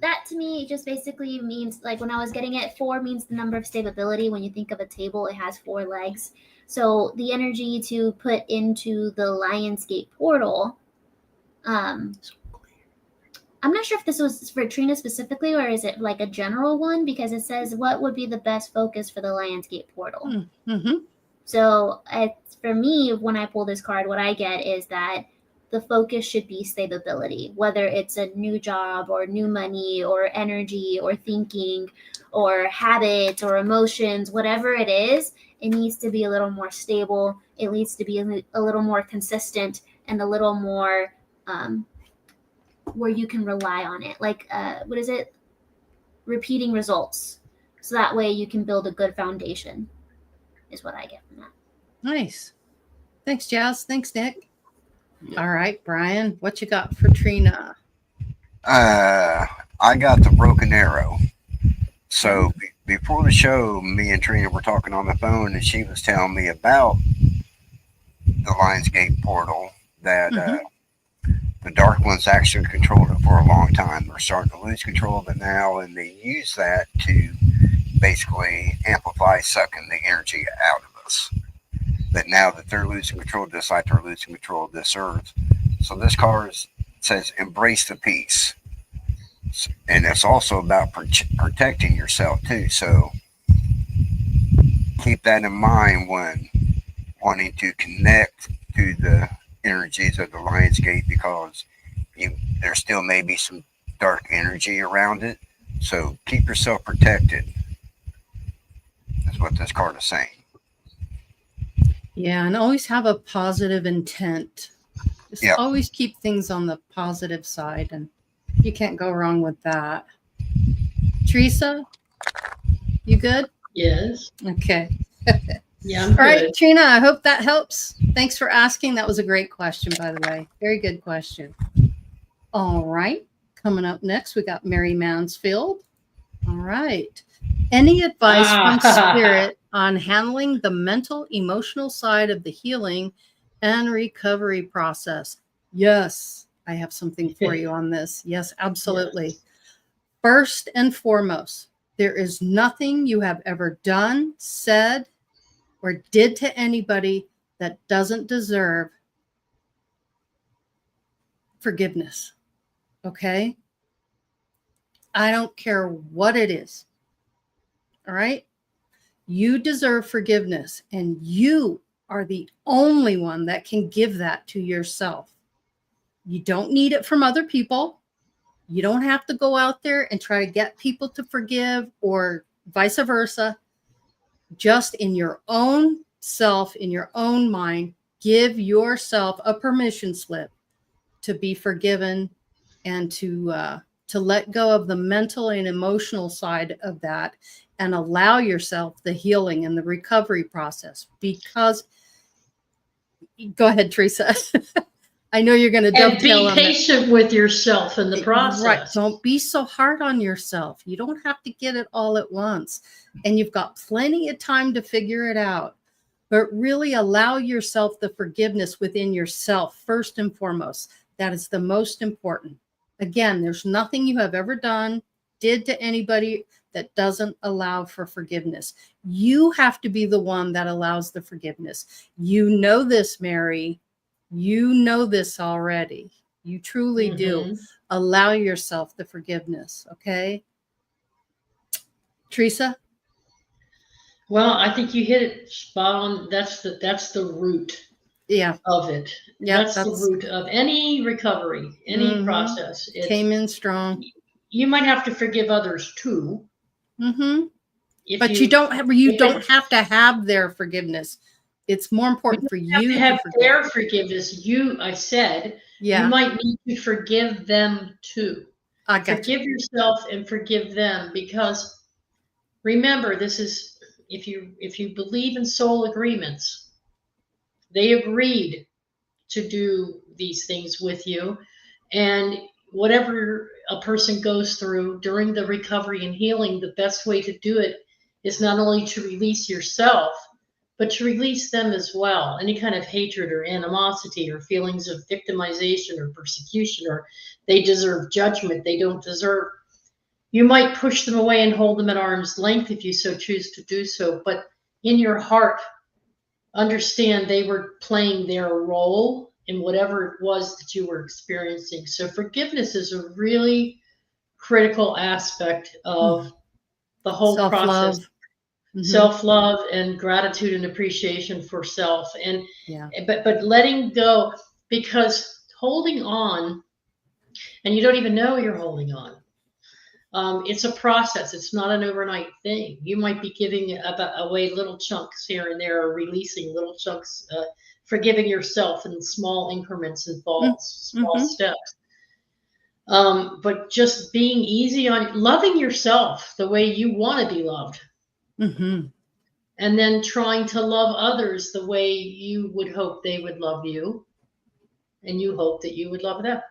Speaker 4: That to me just basically means, like when I was getting it, 4 means the number of stability. When you think of a table, it has 4 legs. So the energy to put into the Lionsgate portal. I'm not sure if this was for Trina specifically, or is it like a general one? Because it says what would be the best focus for the Lionsgate portal. So for me, when I pull this card, what I get is that the focus should be stability, whether it's a new job or new money or energy or thinking or habits or emotions, whatever it is, it needs to be a little more stable. It needs to be a little more consistent and a little more where you can rely on it. Like, what is it? Repeating results. So that way you can build a good foundation is what I get from that.
Speaker 1: Nice. Thanks, Jazz. Thanks, Nick. All right, Brian, what you got for Trina?
Speaker 3: I got the broken arrow. So before the show, me and Trina were talking on the phone, and she was telling me about the Lionsgate portal that the Dark Ones actually controlled it for a long time. They're starting to lose control of it now, and they use that to basically amplify, sucking the energy out of us. But now that they're losing control, just like they're losing control of this earth. So this card says, embrace the peace. And it's also about protecting yourself too. So keep that in mind when wanting to connect to the energies of the Lionsgate, because there still may be some dark energy around it. So keep yourself protected. That's what this card is saying.
Speaker 1: Yeah, and always have a positive intent. Just always keep things on the positive side, and you can't go wrong with that. Theresa, you good?
Speaker 2: Yes.
Speaker 1: Okay.
Speaker 2: Yeah, I'm
Speaker 1: All
Speaker 2: good.
Speaker 1: right, Trina, I hope that helps. Thanks for asking. That was a great question, by the way. Very good question. All right. Coming up next, we got Mary Mansfield. All right. Any advice from Spirit on handling the mental, emotional side of the healing and recovery process? Yes, I have something for you on this. Yes, absolutely.
Speaker 2: Yes.
Speaker 1: First and foremost, there is nothing you have ever done, said, or did to anybody that doesn't deserve forgiveness. Okay? I don't care what it is. All right? You deserve forgiveness, and you are the only one that can give that to yourself. You don't need it from other people. You don't have to go out there and try to get people to forgive or vice versa. Just in your own self, in your own mind, give yourself a permission slip to be forgiven and to let go of the mental and emotional side of that, and allow yourself the healing and the recovery process. Because, go ahead, Theresa. I know you're going to dovetail
Speaker 2: And be patient with yourself in the process.
Speaker 1: Right. Don't be so hard on yourself. You don't have to get it all at once. And you've got plenty of time to figure it out. But really allow yourself the forgiveness within yourself, first and foremost. That is the most important. Again, there's nothing you have ever done, did to anybody that doesn't allow for forgiveness. You have to be the one that allows the forgiveness. You know this, Mary. You know this already. You truly do. Allow yourself the forgiveness, okay? Theresa?
Speaker 2: Well, I think you hit it spot on. That's the root.
Speaker 1: Yeah.
Speaker 2: of it.
Speaker 1: Yeah.
Speaker 2: That's the root of any recovery, any process.
Speaker 1: Came in strong.
Speaker 2: You might have to forgive others too.
Speaker 1: But you don't have to have their forgiveness. It's more important for you
Speaker 2: to have
Speaker 1: forgive.
Speaker 2: their forgiveness. I said, you might need to forgive them too.
Speaker 1: I got
Speaker 2: Forgive yourself and forgive them, because remember, this is, if you believe in soul agreements, they agreed to do these things with you, and whatever a person goes through during the recovery and healing, the best way to do it is not only to release yourself, but to release them as well. Any kind of hatred or animosity or feelings of victimization or persecution, or they deserve judgment, they don't deserve. You might push them away and hold them at arm's length if you so choose to do so, but in your heart, understand they were playing their role in whatever it was that you were experiencing. So forgiveness is a really critical aspect of the whole
Speaker 1: self-love.
Speaker 2: process. Self-love and gratitude and appreciation for self, and but letting go, because holding on, and you don't even know you're holding on. It's a process. It's not an overnight thing. You might be giving away little chunks here and there, or releasing little chunks, forgiving yourself in small increments and small steps. But just being easy on loving yourself the way you want to be loved. And then trying to love others the way you would hope they would love you, and you hope that you would love them.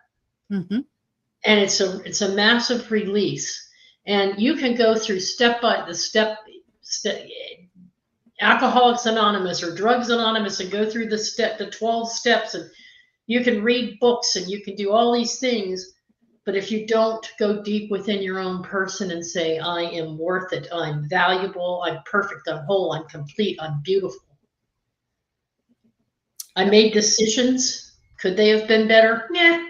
Speaker 2: And it's a massive release. And you can go through step by step, Alcoholics Anonymous or Drugs Anonymous, and go through the 12 steps, and you can read books and you can do all these things. But if you don't go deep within your own person and say, I am worth it, I'm valuable, I'm perfect, I'm whole, I'm complete, I'm beautiful. I made decisions. Could they have been better? Yeah.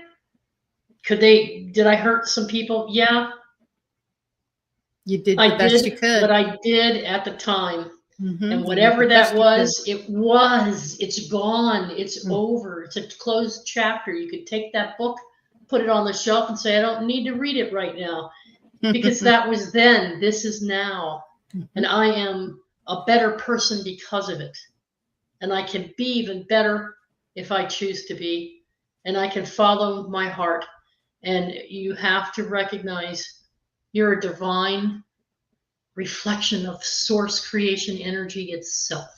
Speaker 2: Did I hurt some people? Yeah. You did the best you could. What I did at the time. And whatever that was, it's gone. It's over. It's a closed chapter. You could take that book, put it on the shelf, and say, I don't need to read it right now, because that was then. This is now. And I am a better person because of it. And I can be even better if I choose to be. And I can follow my heart. And you have to recognize you're a divine reflection of source creation energy itself.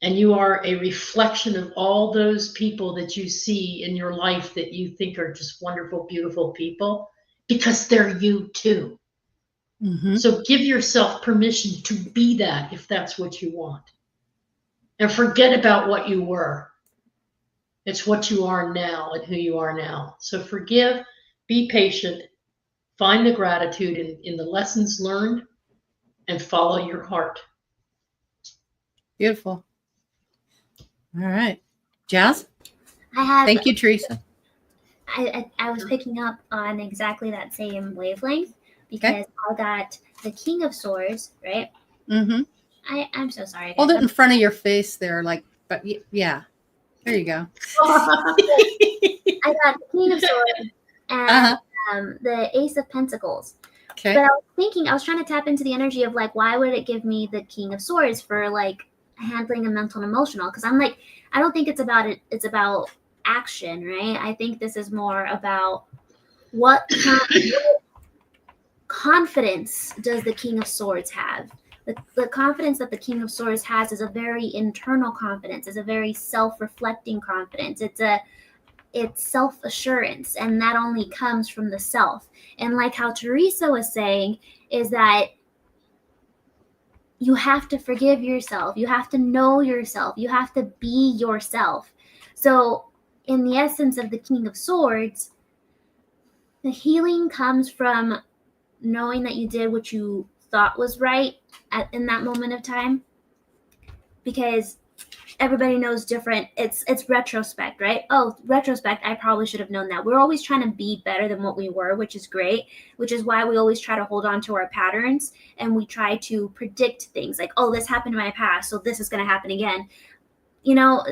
Speaker 2: And you are a reflection of all those people that you see in your life that you think are just wonderful, beautiful people, because they're you too. So give yourself permission to be that if that's what you want. And forget about what you were. It's what you are now and who you are now. So forgive, be patient, find the gratitude in the lessons learned, and follow your heart.
Speaker 1: Beautiful. All right. Jazz?
Speaker 4: Thank
Speaker 1: you, Theresa.
Speaker 4: I was picking up on exactly that same wavelength, because I got the King of Swords, right? I'm so sorry.
Speaker 1: Hold it in front of your face there, but yeah. There you go.
Speaker 4: I got the King of Swords and the Ace of Pentacles. But I was trying to tap into the energy of why would it give me the King of Swords for handling a mental and emotional? Because I'm I don't think it's about it. It's about action, right? I think this is more about what confidence does the King of Swords have? The confidence that the King of Swords has is a very internal confidence. It's a very self-reflecting confidence. It's self-assurance, and that only comes from the self. And like how Theresa was saying, is that you have to forgive yourself. You have to know yourself. You have to be yourself. So in the essence of the King of Swords, the healing comes from knowing that you did what you thought was right in that moment of time, because everybody knows different. It's retrospect, right? Oh, retrospect, I probably should have known that. We're always trying to be better than what we were, which is great, which is why we always try to hold on to our patterns, and we try to predict things like, oh, this happened in my past, so this is going to happen again. you know,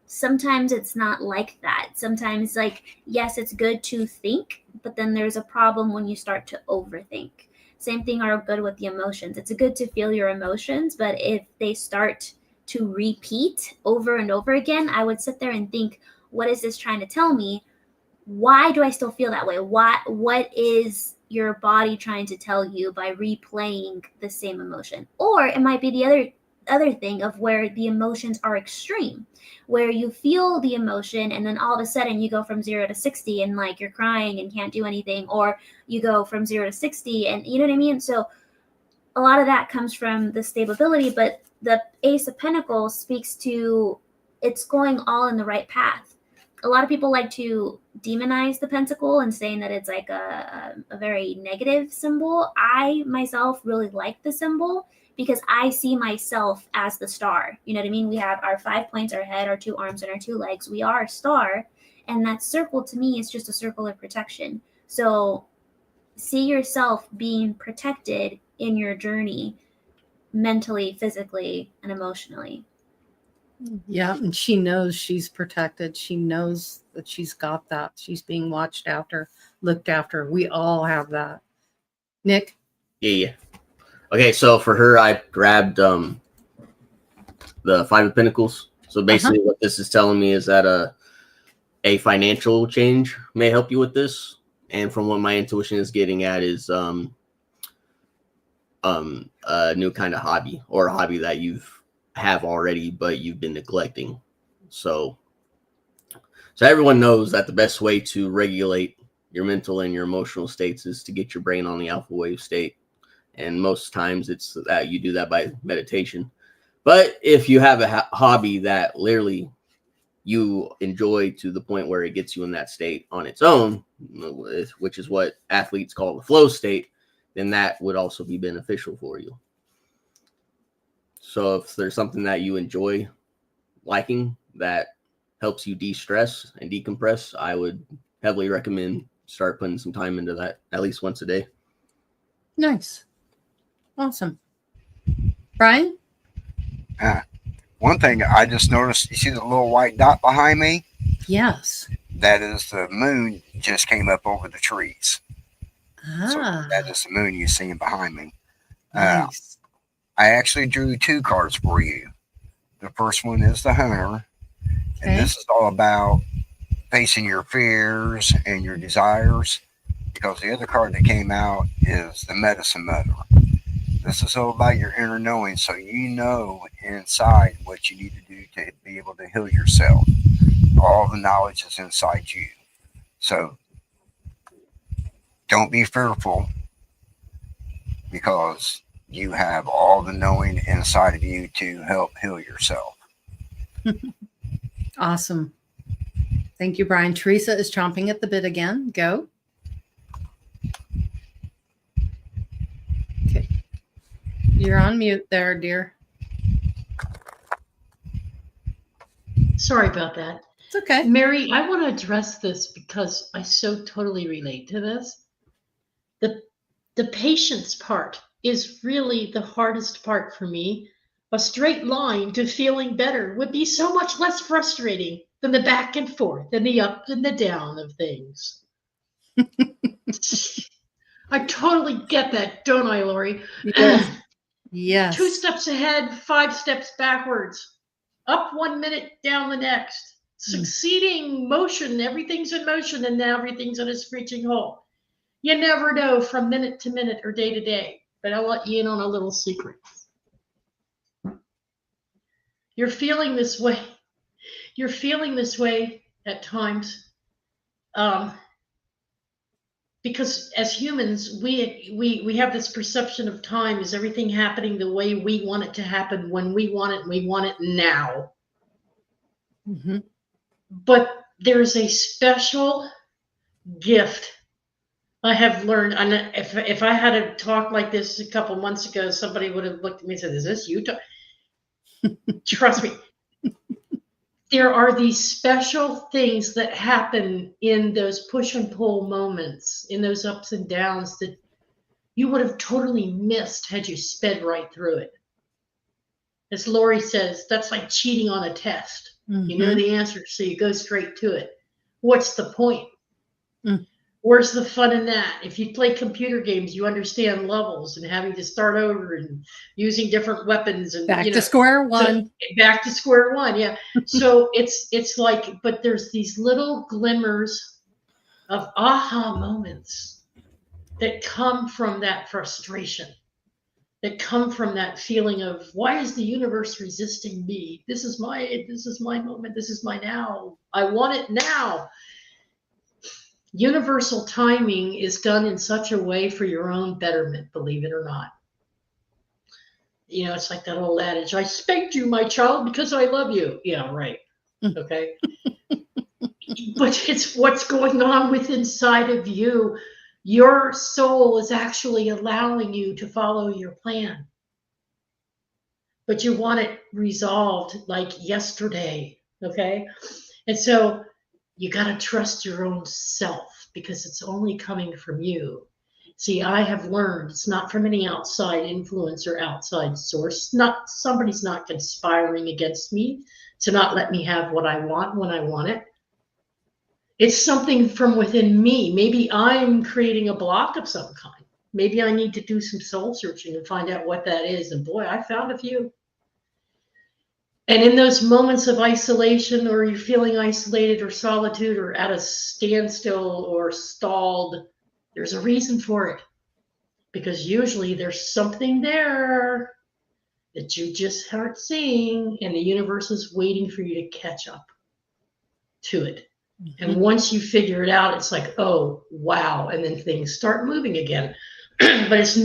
Speaker 4: sometimes it's not like that. Sometimes, like, yes, it's good to think, but then there's a problem when you start to overthink. Same thing are good with the emotions. It's good to feel your emotions, but if they start to repeat over and over again, I would sit there and think, what is this trying to tell me? Why do I still feel that way? What is your body trying to tell you by replaying the same emotion? Or it might be the other thing of where the emotions are extreme, where you feel the emotion and then all of a sudden you go from 0 to 60 and like you're crying and can't do anything, or you go from 0 to 60 and you know what I mean? So a lot of that comes from the stability, but the Ace of Pentacles speaks to it's going all in the right path. A lot of people like to demonize the pentacle and saying that it's like a very negative symbol. I myself really like the symbol because I see myself as the star. You know what I mean? We have our 5 points, our head, our 2 arms, and our 2 legs. We are a star. And that circle to me is just a circle of protection. So see yourself being protected in your journey mentally, physically, and emotionally.
Speaker 1: Yeah, and she knows she's protected. She knows that she's got that. She's being watched after, looked after. We all have that. Nick?
Speaker 5: Yeah. Okay, so for her, I grabbed the 5 of Pentacles. So basically what this is telling me is that a financial change may help you with this. And from what my intuition is getting at is a new kind of hobby, or a hobby that you've have already but you've been neglecting. So everyone knows that the best way to regulate your mental and your emotional states is to get your brain on the alpha wave state, and most times it's that you do that by meditation. But if you have a hobby that literally you enjoy to the point where it gets you in that state on its own, which is what athletes call the flow state, then that would also be beneficial for you. So if there's something that you enjoy liking that helps you de-stress and decompress, I would heavily recommend start putting some time into that at least once a day.
Speaker 1: Nice. Awesome. Brian?
Speaker 3: One thing I just noticed, you see the little white dot behind me?
Speaker 1: Yes.
Speaker 3: That is the moon just came up over the trees. So
Speaker 1: Ah,
Speaker 3: that is the moon you're seeing behind me.
Speaker 1: nice.
Speaker 3: I actually drew 2 cards for you. The first one is the Hunter, and this is all about facing your fears and your desires, because the other card that came out is the Medicine Mother. This is all about your inner knowing, so you know inside what you need to do to be able to heal yourself. All the knowledge is inside you. So don't be fearful, because you have all the knowing inside of you to help heal yourself.
Speaker 1: Awesome. Thank you, Brian. Theresa is chomping at the bit again. Go. Okay. You're on mute there, dear.
Speaker 2: Sorry about that.
Speaker 1: It's okay.
Speaker 2: Mary, I want to address this because I so totally relate to this. The patience part is really the hardest part for me. A straight line to feeling better would be so much less frustrating than the back and forth and the up and the down of things. I totally get that, don't I, Laurie?
Speaker 1: Yes. Yes.
Speaker 2: 2 steps ahead, 5 steps backwards. Up 1 minute, down the next. Succeeding motion, everything's in motion, and now everything's in a screeching halt. You never know from minute to minute or day to day, but I'll let you in on a little secret. You're feeling this way. You're feeling this way at times, because as humans, we have this perception of time as everything happening the way we want it to happen, when we want it, and we want it now.
Speaker 1: Mm-hmm.
Speaker 2: But there's a special gift I have learned. And if I had a talk like this a couple months ago, somebody would have looked at me and said, "Is this you?" Trust me. There are these special things that happen in those push and pull moments, in those ups and downs, that you would have totally missed had you sped right through it. As Laurie says, that's like cheating on a test. You know the answer, so you go straight to it. What's the point? Where's the fun in that? If you play computer games, you understand levels and having to start over and using different weapons and
Speaker 1: Back to square one.
Speaker 2: So, back to square one, yeah. So it's like, but there's these little glimmers of aha moments that come from that frustration, that come from that feeling of, why is the universe resisting me? This is my moment. This is my now. I want it now. Universal timing is done in such a way for your own betterment, believe it or not. You know, it's like that old adage, I spanked you, my child, because I love you. Yeah, right. Okay. But it's what's going on with inside of you. Your soul is actually allowing you to follow your plan. But you want it resolved like yesterday. Okay. And so you got to trust your own self, because it's only coming from you. See, I have learned it's not from any outside influence or outside source. Somebody's not conspiring against me to not let me have what I want when I want it. It's something from within me. Maybe I'm creating a block of some kind. Maybe I need to do some soul searching and find out what that is. And boy, I found a few. And in those moments of isolation, or you're feeling isolated or solitude or at a standstill or stalled, there's a reason for it. Because usually there's something there that you just aren't seeing, and the universe is waiting for you to catch up to it. And once you figure it out, it's like, oh, wow. And then things start moving again. But it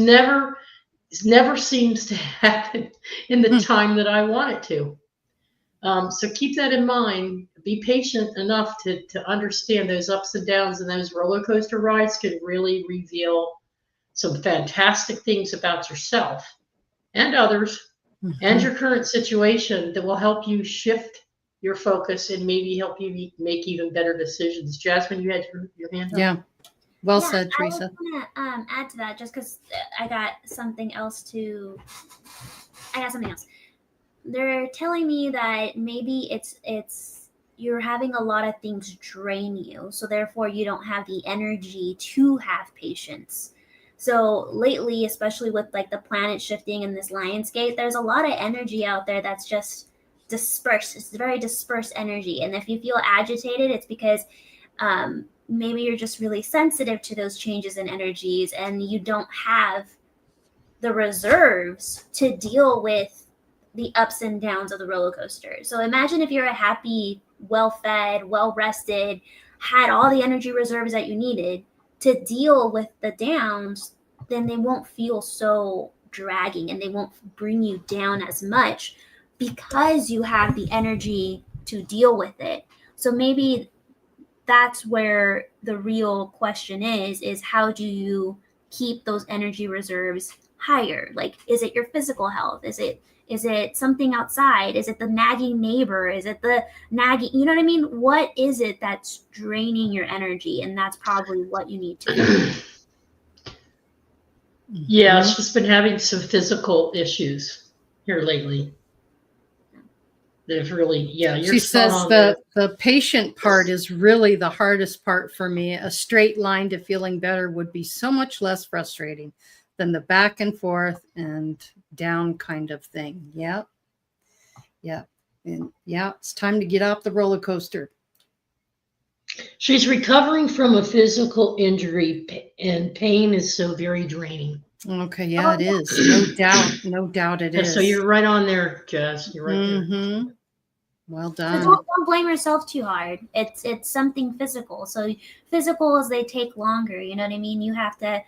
Speaker 2: never seems to happen in the time that I want it to. So keep that in mind. Be patient enough to understand those ups and downs, and those roller coaster rides can really reveal some fantastic things about yourself and others and your current situation that will help you shift your focus and maybe help you make even better decisions. Jasmine, you had your hand up?
Speaker 1: Yeah. Well said,
Speaker 4: I
Speaker 1: Theresa.
Speaker 4: was gonna add to that, just because I got something else. They're telling me that maybe it's you're having a lot of things drain you, so therefore you don't have the energy to have patience. So lately, especially with like the planet shifting in this Lionsgate, there's a lot of energy out there that's just dispersed. It's very dispersed energy. And if you feel agitated, it's because maybe you're just really sensitive to those changes in energies, and you don't have the reserves to deal with the ups and downs of the roller coaster. So imagine if you're a happy, well-fed, well-rested, had all the energy reserves that you needed to deal with the downs, then they won't feel so dragging and they won't bring you down as much, because you have the energy to deal with it. So maybe that's where the real question is how do you keep those energy reserves higher? Like, is it your physical health? Is it something outside? Is it the nagging neighbor? Is it the nagging, you know what I mean? What is it that's draining your energy? And that's probably what you need to do.
Speaker 2: Yeah, she's been having some physical issues here lately. They've really, you're
Speaker 1: She says the patient part is really the hardest part for me. A straight line to feeling better would be so much less frustrating than the back and forth and down kind of thing. Yeah. And it's time to get off the roller coaster.
Speaker 2: She's recovering from a physical injury, and pain is so very draining.
Speaker 1: Okay, yeah, it is. No doubt it is.
Speaker 2: So you're right on there, Jess. You're right there.
Speaker 1: Well done.
Speaker 4: So don't blame yourself too hard. It's something physical. So physicals, they take longer. You know what I mean? You have to.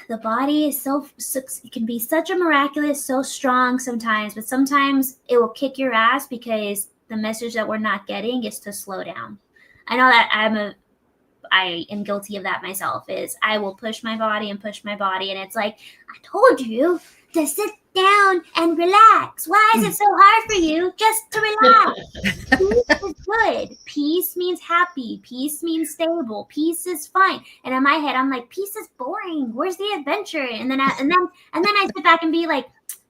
Speaker 4: The body is it can be such a miraculous, so strong sometimes, but sometimes it will kick your ass because the message that we're not getting is to slow down. I know that I am guilty of that myself. Is I will push my body, and it's like, I told you to sit down and relax. Why is it so hard for you just to relax? Peace is good. Peace means happy. Peace means stable. Peace is fine. And in my head, I'm like, peace is boring. Where's the adventure? And then I sit back and be like,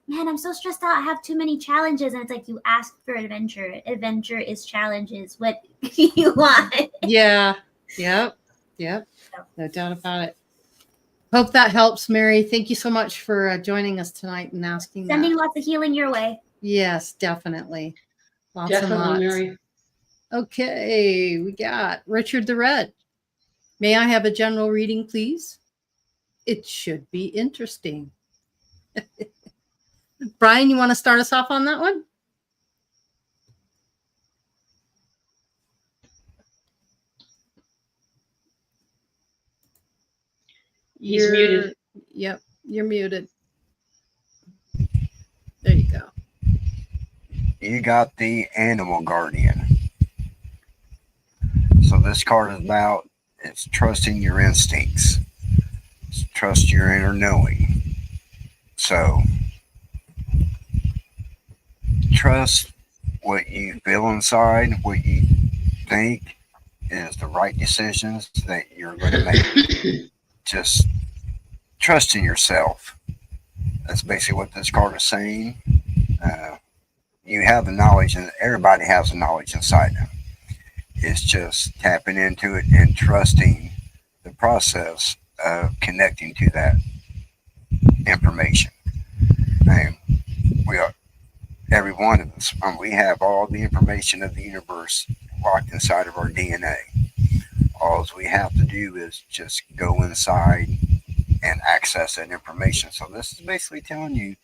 Speaker 4: man, I'm so stressed out. I have too many challenges. And it's like, you ask for adventure. Adventure is challenges. What you want.
Speaker 1: Yeah. Yep. No doubt about it. Hope that helps, Mary. Thank you so much for joining us tonight and asking
Speaker 4: Sending
Speaker 1: that.
Speaker 4: lots of healing your way.
Speaker 1: Yes, definitely. Lots and
Speaker 2: Definitely,
Speaker 1: lots.
Speaker 2: Mary.
Speaker 1: Okay, we got Richard the Red. May I have a general reading, please? It should be interesting. Brian, you want to start us off on that one?
Speaker 2: He's muted.
Speaker 1: Yep, you're muted. There you go.
Speaker 3: You got the Animal Guardian. So this card is about, it's trusting your instincts. It's trust your inner knowing. So trust what you feel inside, what you think is the right decisions that you're going to make. Just trust in yourself. That's basically what this card is saying. You have the knowledge, and everybody has the knowledge inside them. It's just tapping into it and trusting the process of connecting to that information. And we are, every one of us, we have all the information of the universe locked inside of our DNA. All we have to do is just go inside and access that information. So this is basically telling you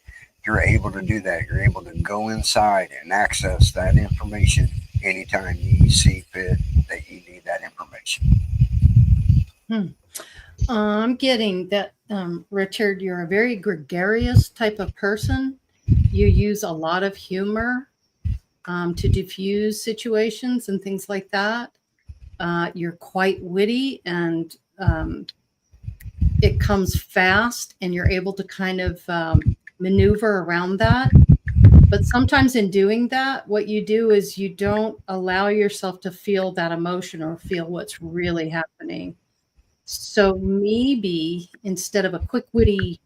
Speaker 3: you're able to do that. You're able to go inside and access that information anytime you see fit that you need that information.
Speaker 1: I'm getting that, Richard, you're a very gregarious type of person. You use a lot of humor to diffuse situations and things like that. You're quite witty, and it comes fast, and you're able to kind of maneuver around that. But sometimes in doing that, what you do is you don't allow yourself to feel that emotion or feel what's really happening. So maybe instead of a quick witty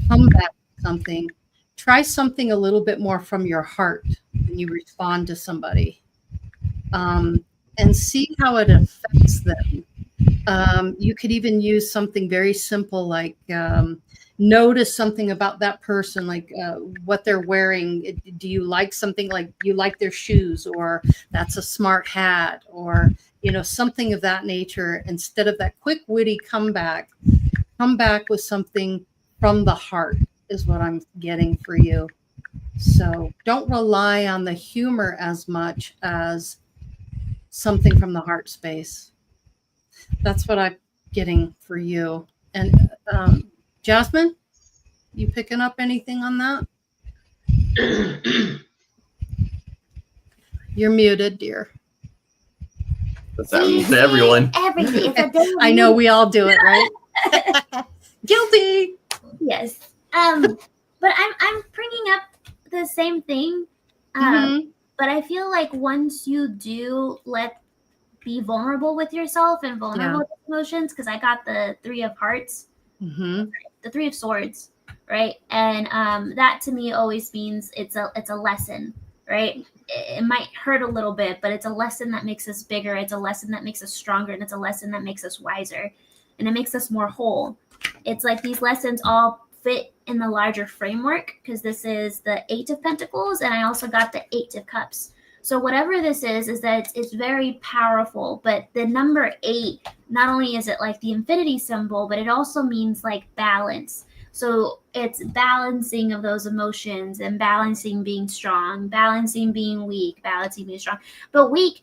Speaker 1: comeback to something, try something a little bit more from your heart when you respond to somebody, and see how it affects them. You could even use something very simple like notice something about that person, like what they're wearing. Do you like something, like you like their shoes, or that's a smart hat, or something of that nature. Instead of that quick witty comeback, come back with something from the heart is what I'm getting for you. So don't rely on the humor as much as something from the heart space. That's what I'm getting for you. And Jasmine, you picking up anything on that? You're muted, dear.
Speaker 5: That's happening to everyone.
Speaker 4: Everything. It's a day.
Speaker 1: I know we all do it, right? Guilty.
Speaker 4: Yes. But I'm bringing up the same thing. But I feel like once you do be vulnerable with yourself and vulnerable with emotions, because I got the 3 of hearts, the 3 of swords, right? And that to me always means it's a lesson, right? It might hurt a little bit, but it's a lesson that makes us bigger. It's a lesson that makes us stronger, and it's a lesson that makes us wiser, and it makes us more whole. It's like these lessons all fit in the larger framework, because this is the 8 of Pentacles, and I also got the 8 of Cups. So whatever this is that it's very powerful. But the number 8, not only is it like the infinity symbol, but it also means like balance. So it's balancing of those emotions, and balancing being strong, balancing being weak, balancing being strong. But weak,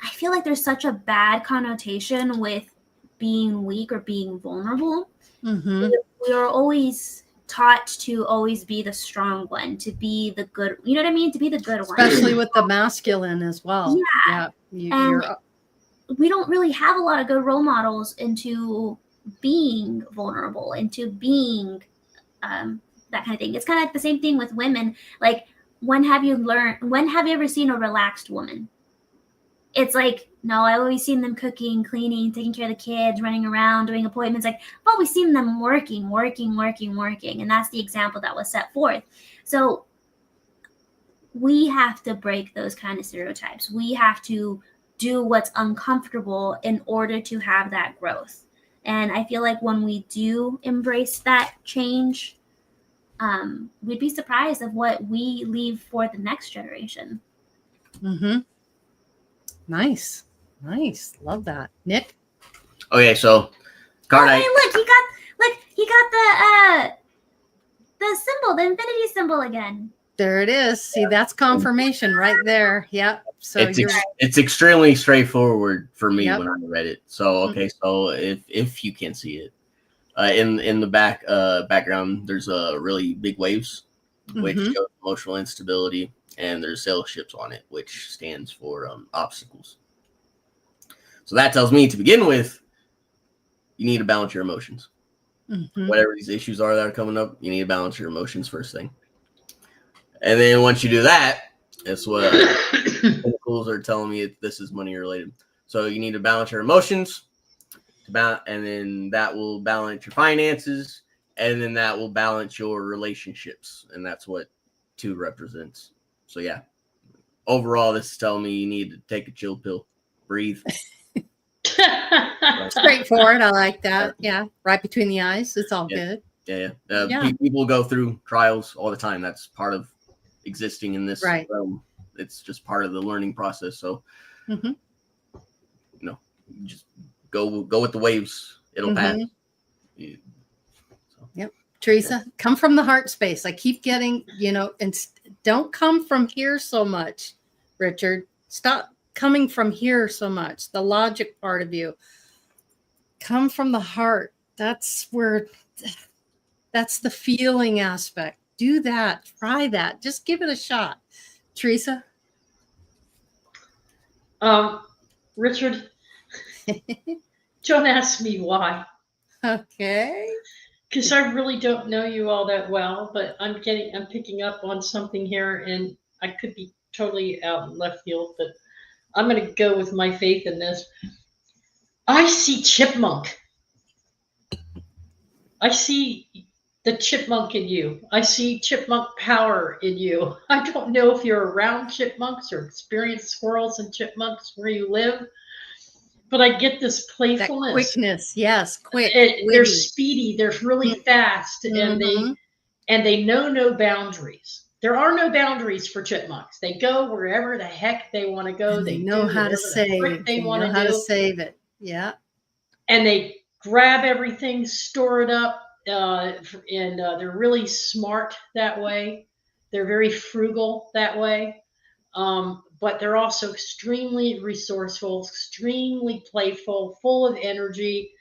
Speaker 4: I feel like there's such a bad connotation with being weak or being vulnerable. We are always taught to always be the strong one, to be the good, you know what I mean? To be the good one.
Speaker 1: Especially with the masculine as well.
Speaker 4: Yeah. We don't really have a lot of good role models into being vulnerable, into being that kind of thing. It's kind of like the same thing with women. Like, when have you ever seen a relaxed woman? it's like, no, I've always seen them cooking, cleaning, taking care of the kids, running around, doing appointments. Like, I've always seen them working. And that's the example that was set forth. So we have to break those kind of stereotypes. We have to do what's uncomfortable in order to have that growth. And I feel like when we do embrace that change, we'd be surprised of what we leave for the next generation.
Speaker 1: Mm-hmm. Nice. Love that. Nick?
Speaker 5: Okay, so card
Speaker 4: Hey, look, he got the symbol, the infinity symbol again.
Speaker 1: There it is. See, that's confirmation right there. Yep. So
Speaker 5: it's extremely straightforward for me
Speaker 1: Yep.
Speaker 5: when I read it. So okay, so if you can see it, in the background, there's really big waves, which
Speaker 1: Mhm.
Speaker 5: show emotional instability, and there's sail ships on it, which stands for obstacles. So that tells me, to begin with, you need to balance your emotions.
Speaker 1: Mhm.
Speaker 5: Whatever these issues are that are coming up, you need to balance your emotions first thing. And then once you do that, that's what Pinnacles are telling me. This is money related. So you need to balance your emotions, and then that will balance your finances, and then that will balance your relationships. And that's what 2 represents. So yeah, overall, this is telling me you need to take a chill pill, breathe.
Speaker 1: Straightforward. I like that. Yeah. Right between the eyes. It's all good.
Speaker 5: Yeah.
Speaker 1: Yeah.
Speaker 5: People go through trials all the time. That's part of existing in this realm. It's just part of the learning process. So, just go with the waves. It'll pass.
Speaker 1: Yep. Theresa, come from the heart space. I keep getting, and don't come from here so much, Richard. Stop coming from here so much. The logic part of you. Come from the heart. That's the feeling aspect. Do that. Try that. Just give it a shot. Theresa?
Speaker 2: Richard, don't ask me why.
Speaker 1: Okay.
Speaker 2: Because I really don't know you all that well, but I'm picking up on something here, and I could be totally out in left field, but I'm going to go with my faith in this. I see chipmunk. I see the chipmunk in you. I see chipmunk power in you. I don't know if you're around chipmunks or experience squirrels and chipmunks where you live, but I get this playfulness.
Speaker 1: That quickness, yes, quick.
Speaker 2: They're speedy. They're really fast, and they know no boundaries. There are no boundaries for chipmunks. They go wherever the heck they want to go.
Speaker 1: And they know how to save.
Speaker 2: They want to
Speaker 1: know how to save it. Yeah.
Speaker 2: And they grab everything, store it up, and they're really smart that way. They're very frugal that way. But they're also extremely resourceful, extremely playful, full of energy.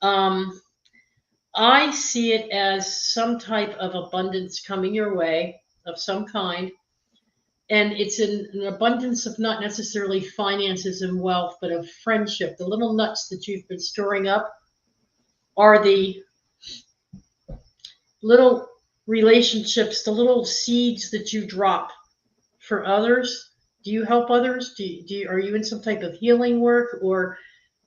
Speaker 2: I see it as some type of abundance coming your way of some kind. And it's an abundance of not necessarily finances and wealth, but of friendship. The little nuts that you've been storing up are the little relationships, the little seeds that you drop for others. Do you help others? Are you in some type of healing work, or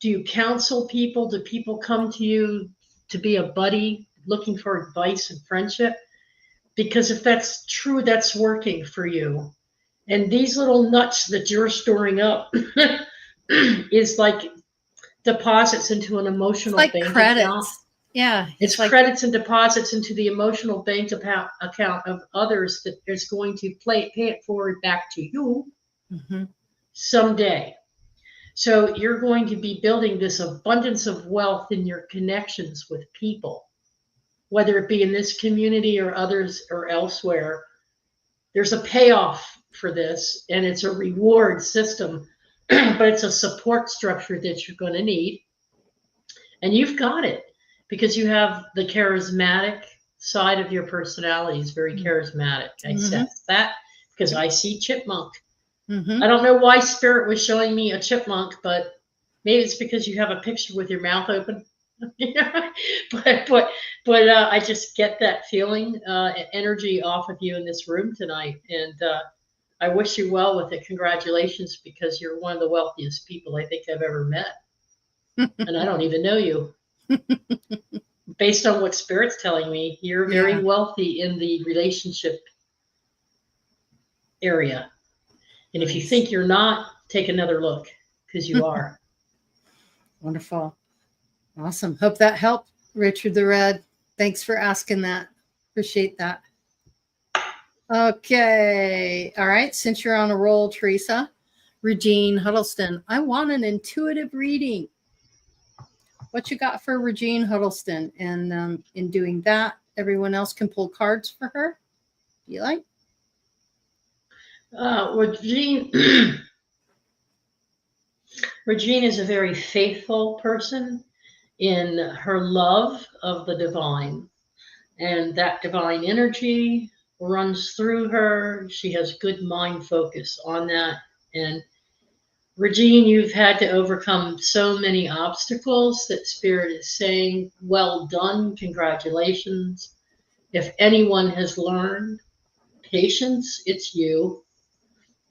Speaker 2: do you counsel people? Do people come to you to be a buddy, looking for advice and friendship? Because if that's true, that's working for you. And these little nuts that you're storing up is like deposits into an emotional bank account.
Speaker 1: Yeah.
Speaker 2: It's credits and deposits into the emotional bank account of others that is going to pay it forward back to you someday. So you're going to be building this abundance of wealth in your connections with people, whether it be in this community or others or elsewhere. There's a payoff for this, and it's a reward system, but it's a support structure that you're going to need. And you've got it because you have the charismatic side of your personality is very charismatic. I sense that because I see chipmunk. I don't know why Spirit was showing me a chipmunk, but maybe it's because you have a picture with your mouth open. but I just get that feeling, energy off of you in this room tonight, and I wish you well with it. Congratulations, because you're one of the wealthiest people I think I've ever met. And I don't even know you. Based on what Spirit's telling me, you're very wealthy in the relationship area. And if you
Speaker 1: Nice.
Speaker 2: think you're not, take another look, because you are.
Speaker 1: Wonderful. Awesome. Hope that helped, Richard the Red. Thanks for asking that. Appreciate that. Okay. All right. Since you're on a roll, Theresa, Regine Huddleston, I want an intuitive reading. What you got for Regine Huddleston? And in doing that, everyone else can pull cards for her. Do you like?
Speaker 2: Regine is a very faithful person in her love of the divine. And that divine energy runs through her. She has good mind focus on that. And Regine, you've had to overcome so many obstacles that Spirit is saying, well done, congratulations. If anyone has learned patience, it's you.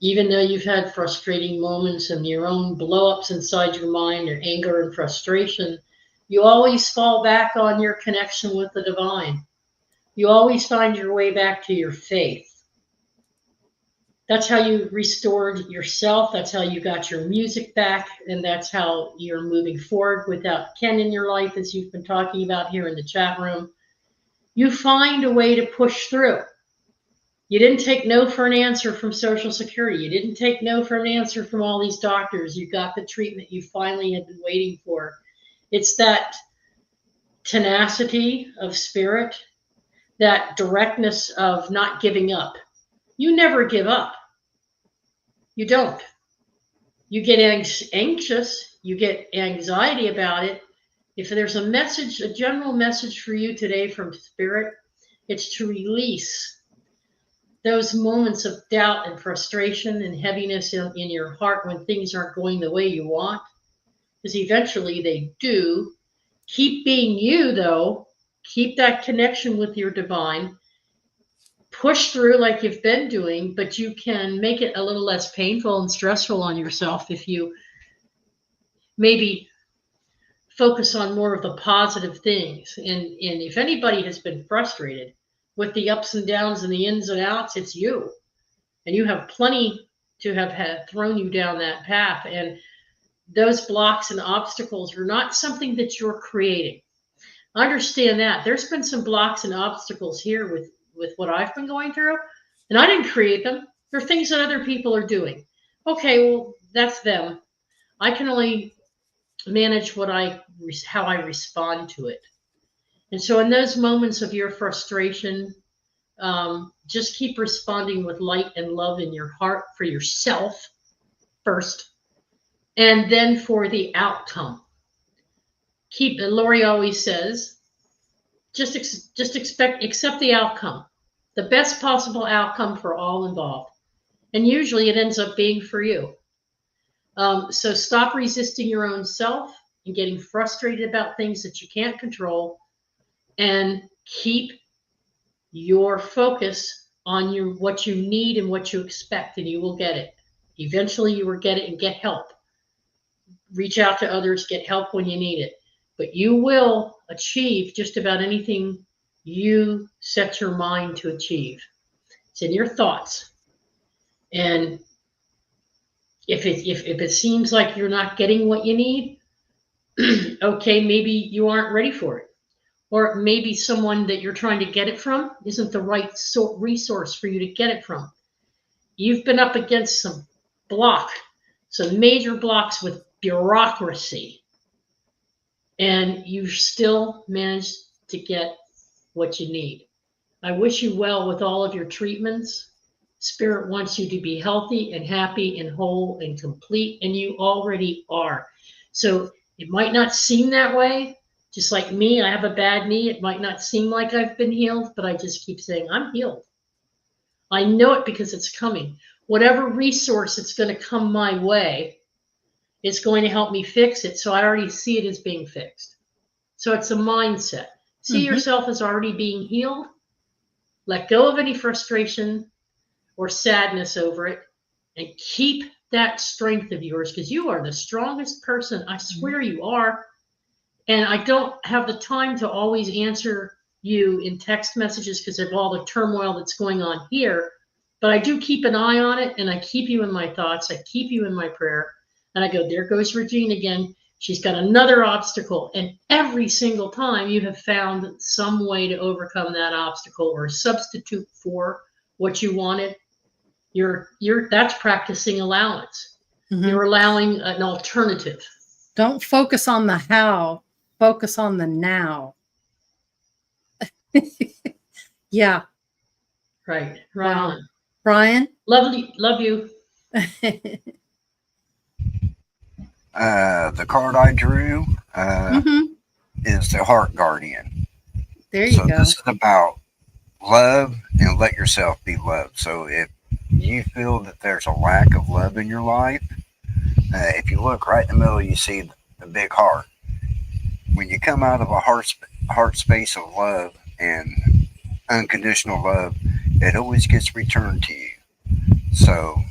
Speaker 2: Even though you've had frustrating moments and your own blow-ups inside your mind and anger and frustration, you always fall back on your connection with the divine. You always find your way back to your faith. That's how you restored yourself. That's how you got your music back. And that's how you're moving forward without Ken in your life, as you've been talking about here in the chat room. You find a way to push through. You didn't take no for an answer from Social Security. You didn't take no for an answer from all these doctors. You got the treatment you finally had been waiting for. It's that tenacity of spirit, that directness of not giving up. You never give up. You don't. You get anxious. You get anxiety about it. If there's a message, a general message for you today from Spirit, it's to release those moments of doubt and frustration and heaviness in your heart when things aren't going the way you want, because eventually they do. Keep being you, though. Keep that connection with your divine. Push through like you've been doing, but you can make it a little less painful and stressful on yourself if you maybe focus on more of the positive things. And if anybody has been frustrated with the ups and downs and the ins and outs, it's you. And you have plenty to have had thrown you down that path. And those blocks and obstacles are not something that you're creating. Understand that. There's been some blocks and obstacles here with what I've been going through, and I didn't create them. They're things that other people are doing. Okay, well, that's them. I can only manage how I respond to it. And so in those moments of your frustration, just keep responding with light and love in your heart for yourself first, and then for the outcome. Laurie always says, just accept the outcome, the best possible outcome for all involved. And usually it ends up being for you. So stop resisting your own self and getting frustrated about things that you can't control, and keep your focus on what you need and what you expect, and you will get it. Eventually you will get it, and get help. Reach out to others, get help when you need it. But you will achieve just about anything you set your mind to achieve. It's in your thoughts. And if it seems like you're not getting what you need, okay, maybe you aren't ready for it. Or maybe someone that you're trying to get it from isn't the right resource for you to get it from. You've been up against some major blocks with bureaucracy, and you still managed to get what you need. I wish you well with all of your treatments. Spirit wants you to be healthy and happy and whole and complete, and you already are. So it might not seem that way. Just like me, I have a bad knee. It might not seem like I've been healed, but I just keep saying, I'm healed. I know it because it's coming. Whatever resource it's going to come my way, it's going to help me fix it. So I already see it as being fixed. So it's a mindset. See yourself as already being healed. Let go of any frustration. or sadness over it, and keep that strength of yours, because you are the strongest person. I swear you are. And I don't have the time to always answer you in text messages because of all the turmoil that's going on here. But I do keep an eye on it, and I keep you in my thoughts. I keep you in my prayer. And I go, there goes Regine again. She's got another obstacle. And every single time you have found some way to overcome that obstacle or substitute for what you wanted. That's practicing allowance.
Speaker 1: Mhm.
Speaker 2: You're allowing an alternative.
Speaker 1: Don't focus on the how, focus on the now. Yeah.
Speaker 2: Right.
Speaker 1: Wow.
Speaker 2: On.
Speaker 1: Brian?
Speaker 2: Love you.
Speaker 3: The card I drew is the Heart Guardian.
Speaker 1: There you
Speaker 3: So
Speaker 1: go.
Speaker 3: this is about love and let yourself be loved. So if you feel that there's a lack of love in your life, if you look right in the middle, you see the big heart. When you come out of a heart space of love and unconditional love, it always gets returned to you. So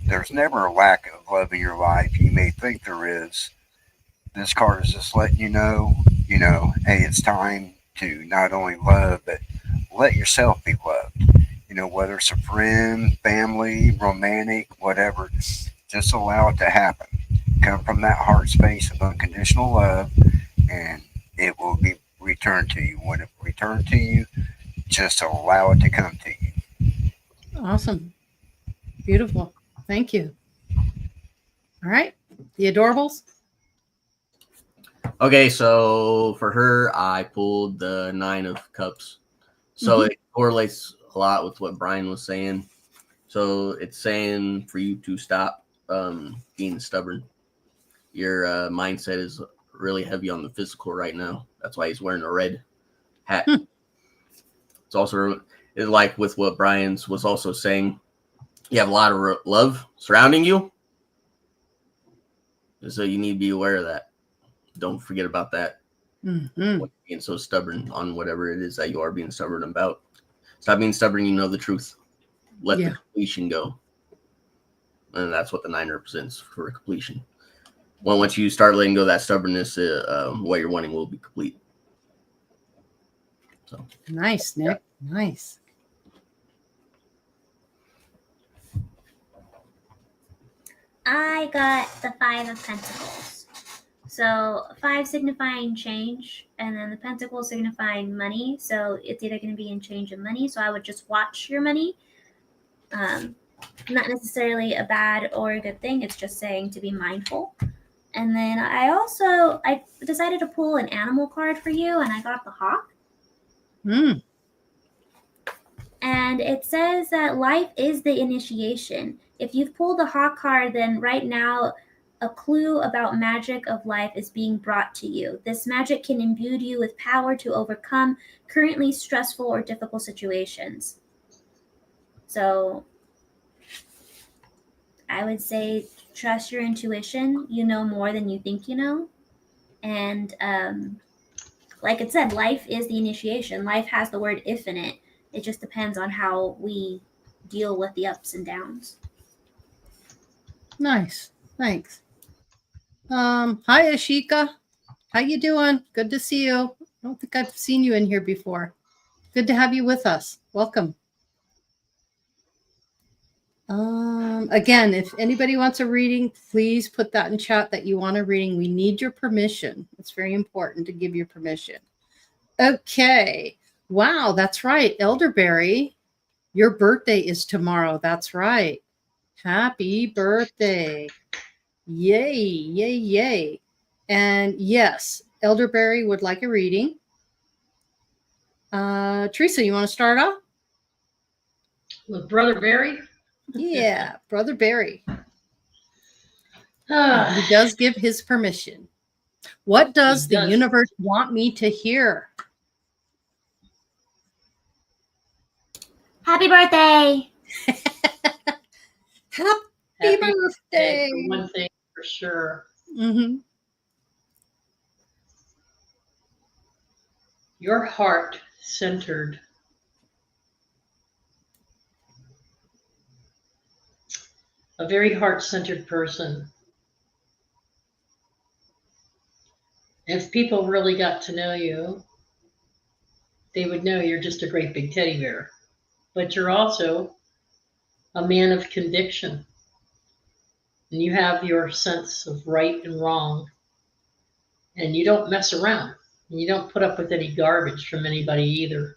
Speaker 3: there's never a lack of love in your life. You may think there is. This card is just letting you know, hey, it's time to not only love, but let yourself be loved. Whether it's a friend, family, romantic, whatever, just allow it to happen. Come from that heart space of unconditional love, and it will be returned to you. When it returns to you, just allow it to come to you.
Speaker 1: Awesome. Beautiful. Thank you. All right. The adorables?
Speaker 5: Okay, so for her, I pulled the 9 of Cups. So it correlates a lot with what Brian was saying. So it's saying for you to stop being stubborn. Your mindset is really heavy on the physical right now. That's why he's wearing a red hat. It's also like with what Brian's was also saying. You have a lot of love surrounding you. So you need to be aware of that. Don't forget about that. Being so stubborn on whatever it is that you are being stubborn about. Stop being stubborn. You know the truth. Let the completion go. And that's what the 9 represents for completion. Well, once you start letting go of that stubbornness, what you're wanting will be complete. So
Speaker 1: nice, Nick. Yeah. Nice.
Speaker 4: I got the 5 of Pentacles. So 5 signifying change, and then the Pentacle signifying money. So it's either going to be in change of money. So I would just watch your money. Not necessarily a bad or a good thing. It's just saying to be mindful. And then I decided to pull an animal card for you, and I got the hawk. And it says that life is the initiation. If you've pulled the hawk card, then right now a clue about magic of life is being brought to you. This magic can imbue you with power to overcome currently stressful or difficult situations. So I would say trust your intuition. You know more than you think you know. And like it said, life is the initiation. Life has the word if in it. It just depends on how we deal with the ups and downs.
Speaker 1: Nice. Thanks. Hi, Ashika. How you doing? Good to see you. I don't think I've seen you in here before. Good to have you with us. Welcome. Again, if anybody wants a reading, please put that in chat that you want a reading. We need your permission. It's very important to give your permission. Okay. Wow, that's right. Elderberry, your birthday is tomorrow. That's right. Happy birthday. Yay, yay, yay. And yes, Elderberry would like a reading. Theresa, you want to start off?
Speaker 2: With Brother Barry?
Speaker 1: Yeah, Brother Barry. He does give his permission. What does the universe want me to hear?
Speaker 4: Happy birthday!
Speaker 1: Happy birthday!
Speaker 2: One thing for sure. Your heart centered a very heart-centered person. If people really got to know you, they would know you're just a great big teddy bear. But you're also a man of conviction. And you have your sense of right and wrong. And you don't mess around. And you don't put up with any garbage from anybody either.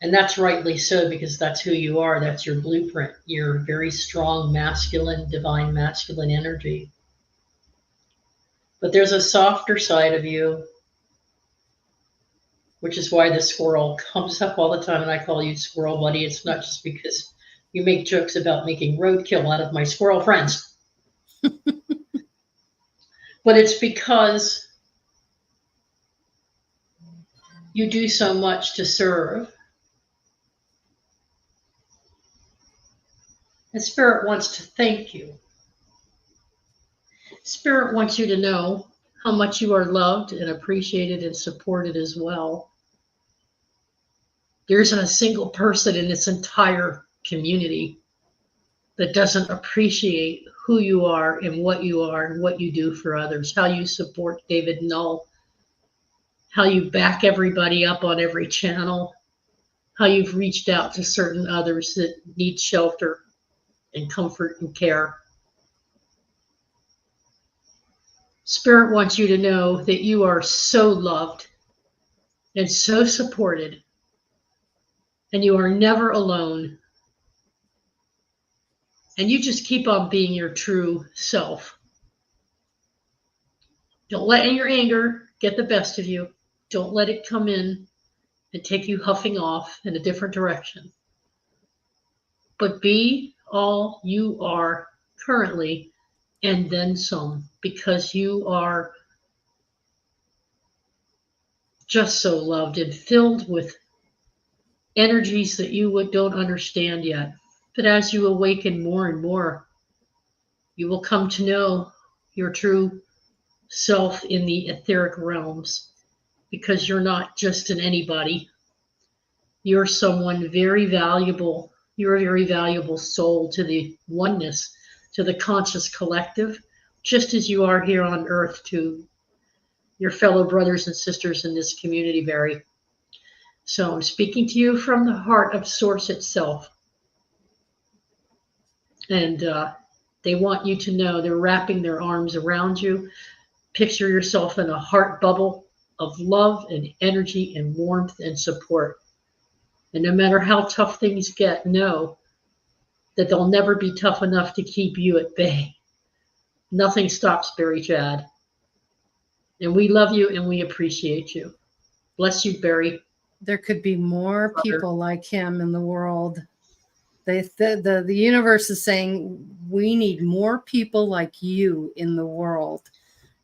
Speaker 2: And that's rightly so, because that's who you are. That's your blueprint. You're very strong, masculine, divine masculine energy. But there's a softer side of you, which is why the squirrel comes up all the time, and I call you Squirrel Buddy. It's not just because you make jokes about making roadkill out of my squirrel friends. But it's because you do so much to serve. And Spirit wants to thank you. Spirit wants you to know how much you are loved and appreciated and supported as well. There isn't a single person in this entire community that doesn't appreciate who you are and what you do for others, how you support David Null, how you back everybody up on every channel, how you've reached out to certain others that need shelter and comfort and care. Spirit wants you to know that you are so loved and so supported, and you are never alone. And you just keep on being your true self. Don't let your anger get the best of you. Don't let it come in and take you huffing off in a different direction. But be all you are currently and then some, because you are just so loved and filled with energies that you don't understand yet. But as you awaken more and more, you will come to know your true self in the etheric realms, because you're not just an anybody. You're someone very valuable. You're a very valuable soul to the oneness, to the conscious collective, just as you are here on earth to your fellow brothers and sisters in this community, Barry. So I'm speaking to you from the heart of Source itself. And they want you to know they're wrapping their arms around you. Picture yourself in a heart bubble of love and energy and warmth and support. And no matter how tough things get, know that they'll never be tough enough to keep you at bay. Nothing stops Barry Chad. And we love you and we appreciate you. Bless you, Barry.
Speaker 1: There could be more people like him in the world. The universe is saying we need more people like you in the world.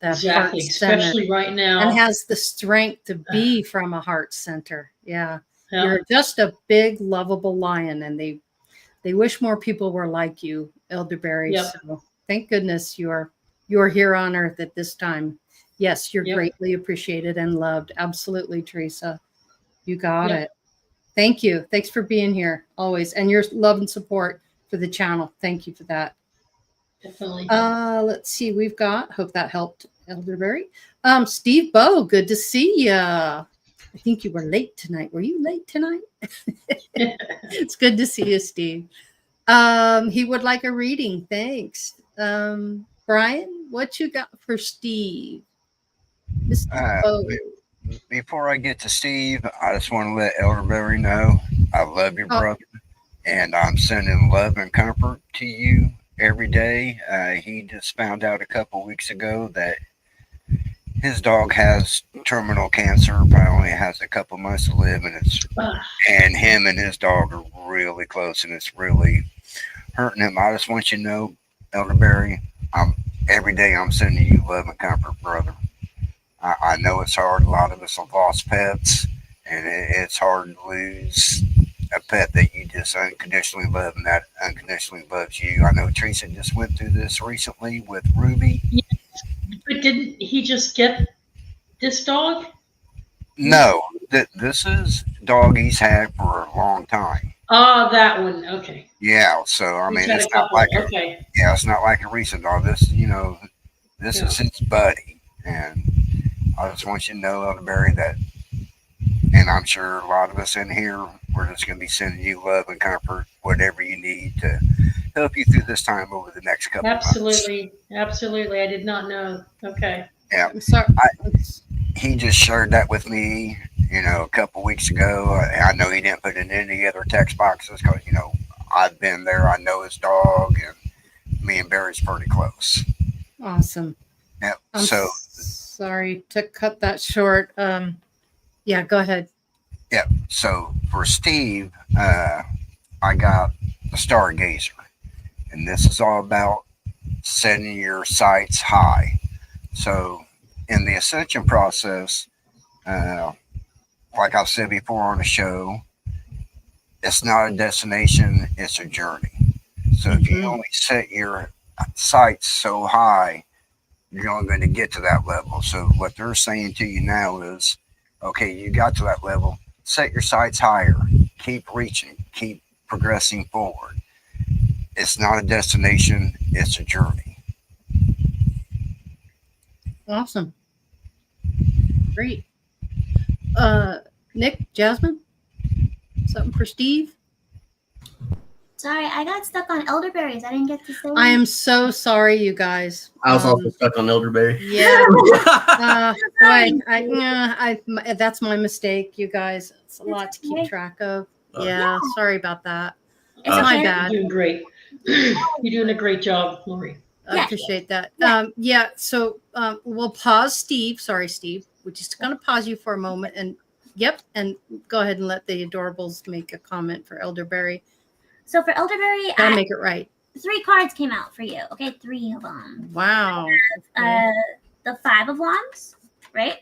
Speaker 1: That
Speaker 2: Exactly, especially right now.
Speaker 1: And has the strength to be from a heart center. Yeah. You're just a big, lovable lion, and they wish more people were like you, Elderberry.
Speaker 2: Yep.
Speaker 1: So thank goodness you're here on earth at this time. Yes, you're greatly appreciated and loved. Absolutely, Theresa. You got it. Thank you. Thanks for being here always, and your love and support for the channel. Thank you for that.
Speaker 2: Definitely.
Speaker 1: Let's see. We've got, hope that helped, Elderberry. Steve Bow, good to see you. I think you were late tonight. Were you late tonight? It's good to see you, Steve. He would like a reading. Thanks. Brian, what you got for Steve?
Speaker 3: Before I get to Steve, I just want to let Elderberry know I love your brother, and I'm sending love and comfort to you every day. He just found out a couple weeks ago that his dog has terminal cancer, but only has a couple months to live, and him and his dog are really close, and it's really hurting him. I just want you to know, Elderberry, every day I'm sending you love and comfort, brother. I know it's hard. A lot of us have lost pets, and it's hard to lose a pet that you just unconditionally love and that unconditionally loves you. I know Theresa just went through this recently with Ruby.
Speaker 2: Yes. But didn't he just get this dog?
Speaker 3: No, this is dog he's had for a long time.
Speaker 2: That one. Okay.
Speaker 3: Yeah, so I
Speaker 2: He's
Speaker 3: mean,
Speaker 2: got
Speaker 3: it's
Speaker 2: a
Speaker 3: not
Speaker 2: couple.
Speaker 3: like
Speaker 2: Okay.
Speaker 3: it's not like a recent dog. This, this
Speaker 2: Yeah.
Speaker 3: is his buddy, and I just want you to know, Elderberry, that, and I'm sure a lot of us in here, we're just going to be sending you love and comfort, whatever you need to help you through this time over the next couple months.
Speaker 2: Absolutely. Absolutely. I did not know. Okay.
Speaker 3: Yeah,
Speaker 1: I'm sorry.
Speaker 3: he just shared that with me, a couple weeks ago. I know he didn't put it in any other text boxes because, I've been there. I know his dog, and me and Barry's pretty close.
Speaker 1: Awesome.
Speaker 3: Yep.
Speaker 1: I'm
Speaker 3: So,
Speaker 1: sorry to cut that short. Yeah, go ahead.
Speaker 3: yep. So for Steve, I got the Stargazer, and this is all about setting your sights high. So in the ascension process, like I've said before on the show, it's not a destination, it's a journey. So if you only set your sights so high, you're only going to get to that level. So what they're saying to you now is, okay, you got to that level, set your sights higher, keep reaching, keep progressing forward. It's not a destination, it's a journey.
Speaker 1: Awesome. Great. Nick, Jasmine, something for Steve?
Speaker 4: Sorry, I got stuck on elderberries. I didn't get to say.
Speaker 1: I am so sorry, you guys.
Speaker 5: I was also stuck on elderberry.
Speaker 1: Yeah.
Speaker 4: Sorry.
Speaker 1: That's my mistake, you guys. It's a lot to keep
Speaker 4: okay.
Speaker 1: track of.
Speaker 5: Oh.
Speaker 1: Yeah, sorry about that.
Speaker 4: It's
Speaker 1: My
Speaker 4: okay.
Speaker 1: bad.
Speaker 2: You're doing great. You're doing a great job, Laurie.
Speaker 1: I
Speaker 4: Yeah.
Speaker 1: appreciate that.
Speaker 4: Yeah.
Speaker 1: So we'll pause Steve. Sorry, Steve. We're just going to pause you for a moment. And go ahead and let the adorables make a comment for elderberry.
Speaker 4: So for elderberry,
Speaker 1: Gotta make it right.
Speaker 4: 3 cards came out for you. Okay, 3 of them.
Speaker 1: Wow. Okay.
Speaker 4: The 5 of Wands, right?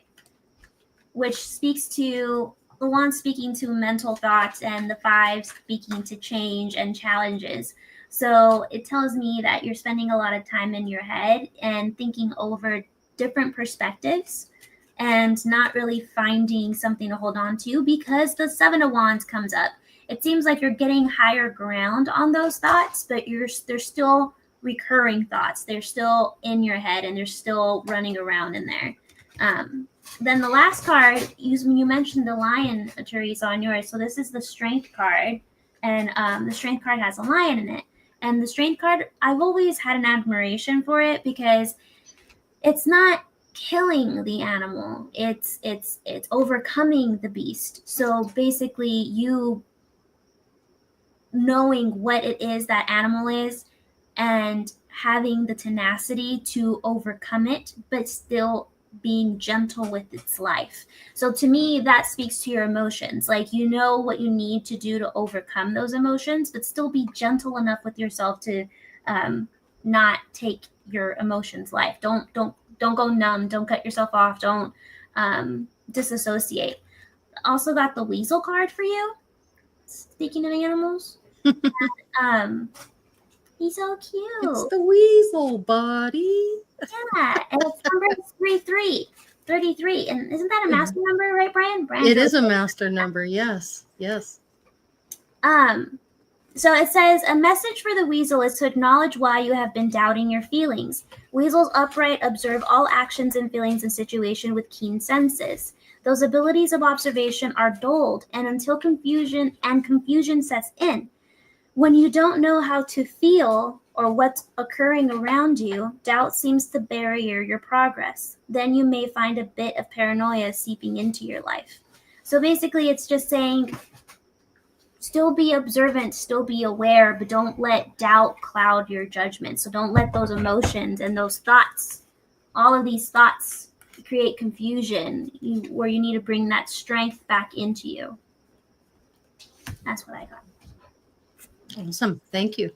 Speaker 4: Which speaks to the Wand speaking to mental thoughts and the 5 speaking to change and challenges. So it tells me that you're spending a lot of time in your head and thinking over different perspectives and not really finding something to hold on to because the 7 of Wands comes up. It seems like you're getting higher ground on those thoughts, but they're still recurring thoughts. They're still in your head and they're still running around in there. Then the last card, you mentioned the lion, Theresa, on yours. So this is the strength card, and the strength card has a lion in it. And the strength card, I've always had an admiration for it because it's not killing the animal. It's overcoming the beast. So basically you knowing what it is that animal is and having the tenacity to overcome it, but still being gentle with its life. So to me, that speaks to your emotions. Like, you know what you need to do to overcome those emotions, but still be gentle enough with yourself to not take your emotions life. Don't go numb. Don't cut yourself off. Don't disassociate. Also got the weasel card for you. Speaking of animals, he's so cute.
Speaker 1: It's the weasel, buddy.
Speaker 4: Yeah, and it's number 33. And isn't that a master number, right, Brian?
Speaker 1: It is a master number. Yes.
Speaker 4: So it says, a message for the weasel is to acknowledge why you have been doubting your feelings. Weasels upright observe all actions and feelings and situation with keen senses. Those abilities of observation are dulled, and until confusion sets in. When you don't know how to feel or what's occurring around you, doubt seems to barrier your progress. Then you may find a bit of paranoia seeping into your life. So basically, it's just saying, still be observant, still be aware, but don't let doubt cloud your judgment. So don't let those emotions and those thoughts, all of these thoughts, create confusion where you need to bring that strength back into you. That's what I got.
Speaker 1: Awesome. Thank you.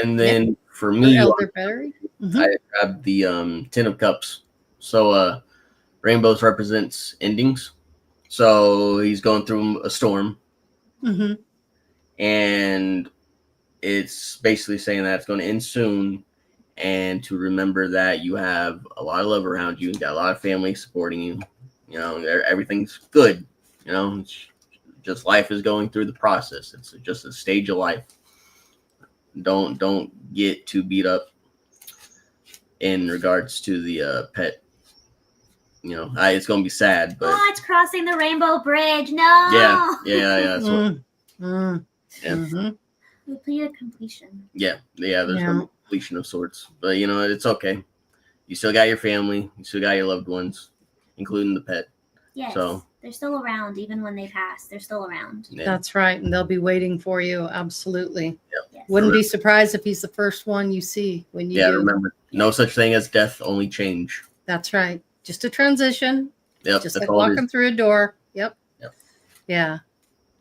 Speaker 5: And then for me,
Speaker 1: elderberry.
Speaker 5: I grabbed the 10 of cups. So rainbows represents endings. So he's going through a storm. And it's basically saying that it's going to end soon, and to remember that you have a lot of love around you, you got a lot of family supporting you, everything's good, Just life is going through the process. It's just a stage of life. Don't get too beat up in regards to the pet. You know, it's gonna be sad, but
Speaker 4: Oh, it's crossing the rainbow bridge. No.
Speaker 5: yeah. That's what,
Speaker 1: Mm.
Speaker 5: Yeah.
Speaker 1: Mhm.
Speaker 4: Completed completion.
Speaker 5: yeah. There's
Speaker 1: Yeah.
Speaker 5: gonna be completion of sorts, but you know, it's okay. You still got your family. You still got your loved ones, including the pet.
Speaker 4: Yes.
Speaker 5: So
Speaker 4: they're still around even when they pass. They're still around.
Speaker 5: yeah.
Speaker 1: That's right. And they'll be waiting for you. Absolutely.
Speaker 4: Yes.
Speaker 1: Wouldn't be surprised if he's the first one you see when you do.
Speaker 5: Remember, no such thing as death, only change.
Speaker 1: That's right. Just a transition.
Speaker 5: Yep,
Speaker 1: Just
Speaker 5: that's
Speaker 1: like
Speaker 5: all it is.
Speaker 1: walking through a door. Yep.
Speaker 5: Yep.
Speaker 1: Yeah.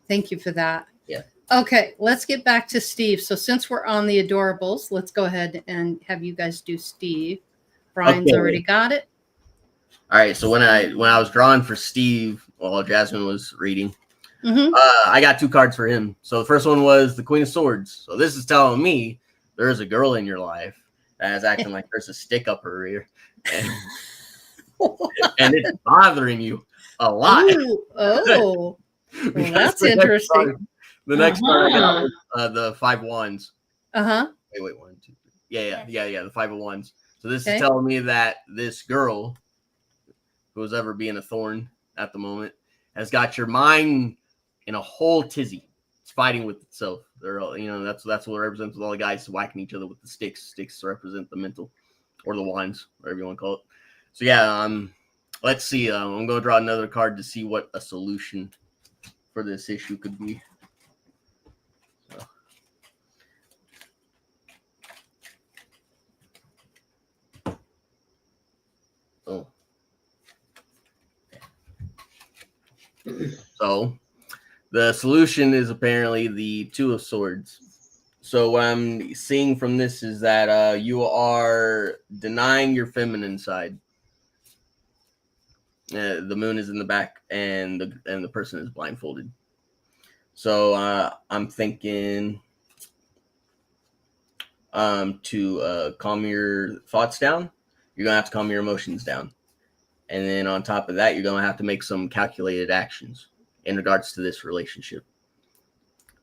Speaker 1: Thank you for that.
Speaker 5: Yeah.
Speaker 1: Okay, let's get back to Steve. So since we're on the adorables, let's go ahead and have you guys do Steve. Brian's
Speaker 5: Okay.
Speaker 1: already got it.
Speaker 5: All right. So when I was drawing for Steve, while Jasmine was reading,
Speaker 1: Mm-hmm.
Speaker 5: I got 2 cards for him. So the first one was the Queen of Swords. So this is telling me there is a girl in your life that is acting like there's a stick up her rear, and, and it's bothering you a lot.
Speaker 1: Ooh, oh, well,
Speaker 5: Because
Speaker 1: that's
Speaker 5: the next
Speaker 1: interesting.
Speaker 5: card- The next card I got was the 5 of Wands.
Speaker 1: Uh-huh.
Speaker 5: Wait, 1, 2, 3. Yeah. The 5 of Wands. So this
Speaker 1: Okay.
Speaker 5: is telling me that this girl, who's ever being a thorn at the moment, has got your mind in a whole tizzy. It's fighting with itself. They're all, you know, that's what it represents with all the guys whacking each other with the sticks. Sticks represent the mental, or the wands, whatever you want to call it. So yeah, let's see. I'm going to draw another card to see what a solution for this issue could be. So. So the solution is apparently the 2 of Swords. So what I'm seeing from this is that you are denying your feminine side. The moon is in the back, and the person is blindfolded. So I'm thinking to calm your thoughts down, you're gonna have to calm your emotions down, and then on top of that, you're gonna have to make some calculated actions in regards to this relationship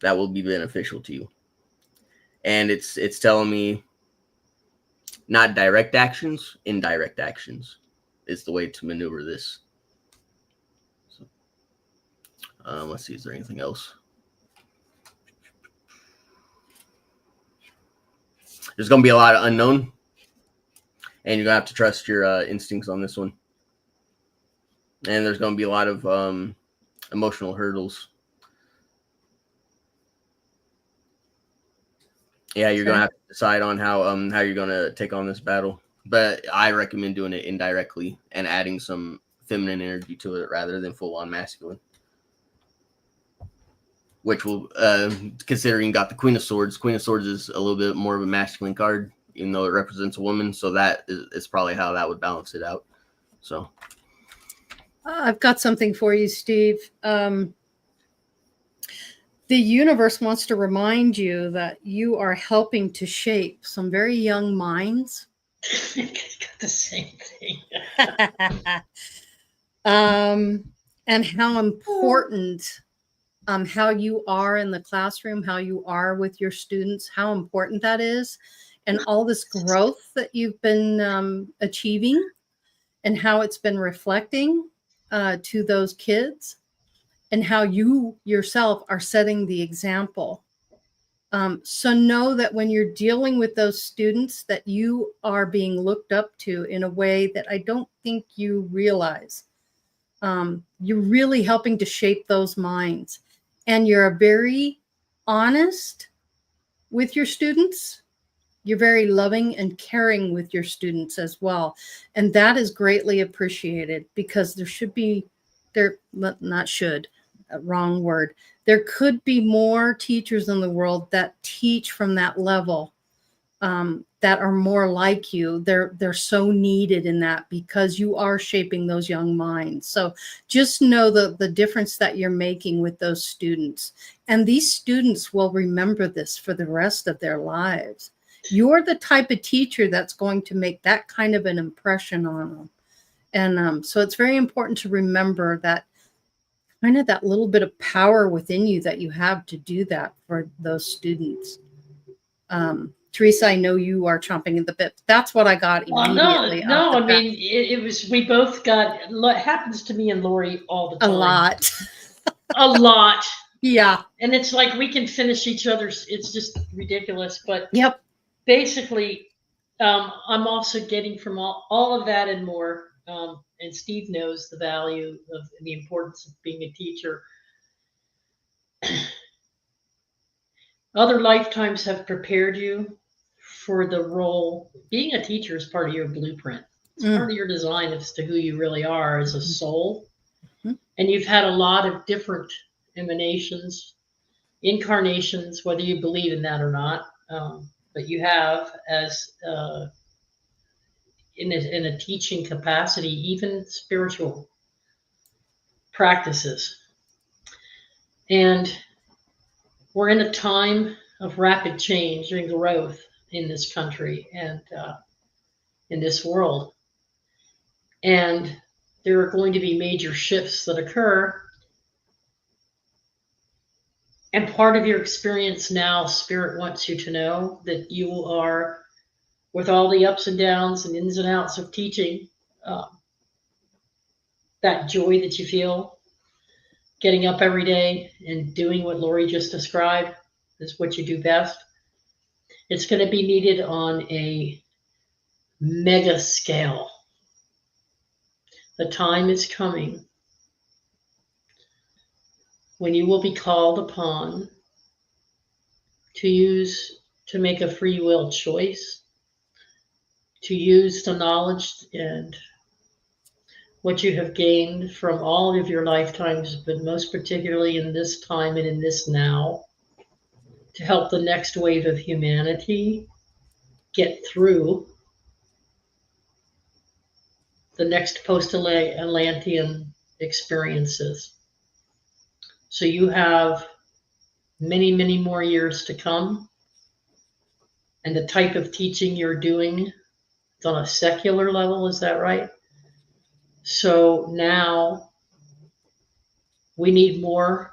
Speaker 5: that will be beneficial to you. And it's telling me not direct actions, indirect actions is the way to maneuver this. So, let's see, is there anything else? There's going to be a lot of unknown, and you're going to have to trust your instincts on this one. And there's going to be a lot of emotional hurdles. Yeah, you're going to have to decide on how you're going to take on this battle. But I recommend doing it indirectly and adding some feminine energy to it rather than full-on masculine. Which will, considering you got the Queen of Swords. Queen of Swords is a little bit more of a masculine card, even though it represents a woman. So that is probably how that would balance it out. So
Speaker 1: I've got something for you, Steve. The universe wants to remind you that you are helping to shape some very young minds.
Speaker 2: I got the same thing.
Speaker 1: And how important how you are in the classroom, how you are with your students, how important that is, and all this growth that you've been achieving, and how it's been reflecting to those kids, and how you yourself are setting the example. So know that when you're dealing with those students, that you are being looked up to in a way that I don't think you realize. You're really helping to shape those minds. And you're very honest with your students. You're very loving and caring with your students as well. And that is greatly appreciated, because there could be more teachers in the world that teach from that level, that are more like you. They're so needed in that, because you are shaping those young minds. So just know the difference that you're making with those students. And these students will remember this for the rest of their lives. You're the type of teacher that's going to make that kind of an impression on them. And so it's very important to remember that Find out that little bit of power within you that you have to do that for those students. Teresa, I know you are chomping at the bit. That's what I got immediately.
Speaker 2: No. I mean, it was, we both got, what happens to me and Laurie all the
Speaker 1: a
Speaker 2: time.
Speaker 1: lot.
Speaker 2: A lot.
Speaker 1: Yeah.
Speaker 2: And it's like we can finish each other's, it's just ridiculous. But
Speaker 1: Yep.
Speaker 2: basically, I'm also getting from all of that and more. And Steve knows the value of the importance of being a teacher. Other lifetimes have prepared you for the role. Being a teacher is part of your blueprint. It's part of your design as to who you really are as a soul.
Speaker 1: Mm-hmm.
Speaker 2: And you've had a lot of different emanations, incarnations, whether you believe in that or not. But you have, as in a teaching capacity, even spiritual practices. And we're in a time of rapid change and growth in this country and in this world. And there are going to be major shifts that occur. And part of your experience now, Spirit wants you to know that you are, with all the ups and downs and ins and outs of teaching, that joy that you feel, getting up every day and doing what Laurie just described is what you do best. It's going to be needed on a mega scale. The time is coming when you will be called upon to make a free will choice, to use the knowledge and what you have gained from all of your lifetimes, but most particularly in this time and in this now, to help the next wave of humanity get through the next post-Atlantean experiences. So you have many, many more years to come. And the type of teaching you're doing, it's on a secular level, is that right? So now we need more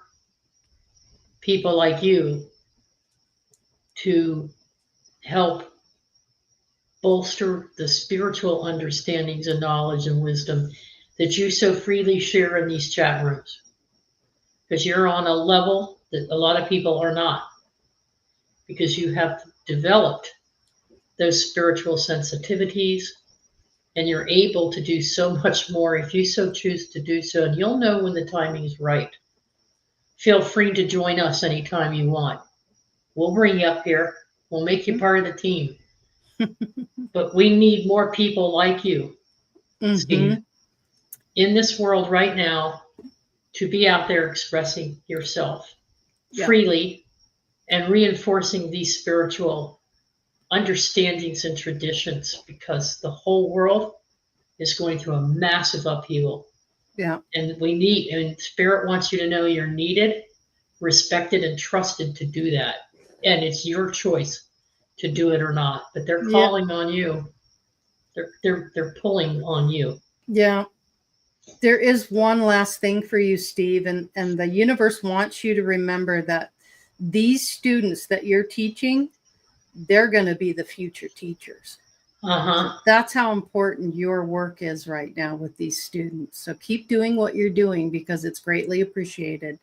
Speaker 2: people like you to help bolster the spiritual understandings and knowledge and wisdom that you so freely share in these chat rooms. Because you're on a level that a lot of people are not. Because you have developed those spiritual sensitivities and you're able to do so much more if you so choose to do so. And you'll know when the timing is right. Feel free to join us anytime you want. We'll bring you up here. We'll make you part of the team. But we need more people like you, Steve, in this world right now to be out there expressing yourself freely and reinforcing these spiritual understandings and traditions, because the whole world is going through a massive upheaval.
Speaker 1: Yeah.
Speaker 2: And Spirit wants you to know you're needed, respected, and trusted to do that. And it's your choice to do it or not. But they're calling on you. They're pulling on you.
Speaker 1: Yeah. There is one last thing for you, Steve, and the universe wants you to remember that these students that you're teaching, they're going to be the future teachers. That's how important your work is right now with these students. So keep doing what you're doing because it's greatly appreciated.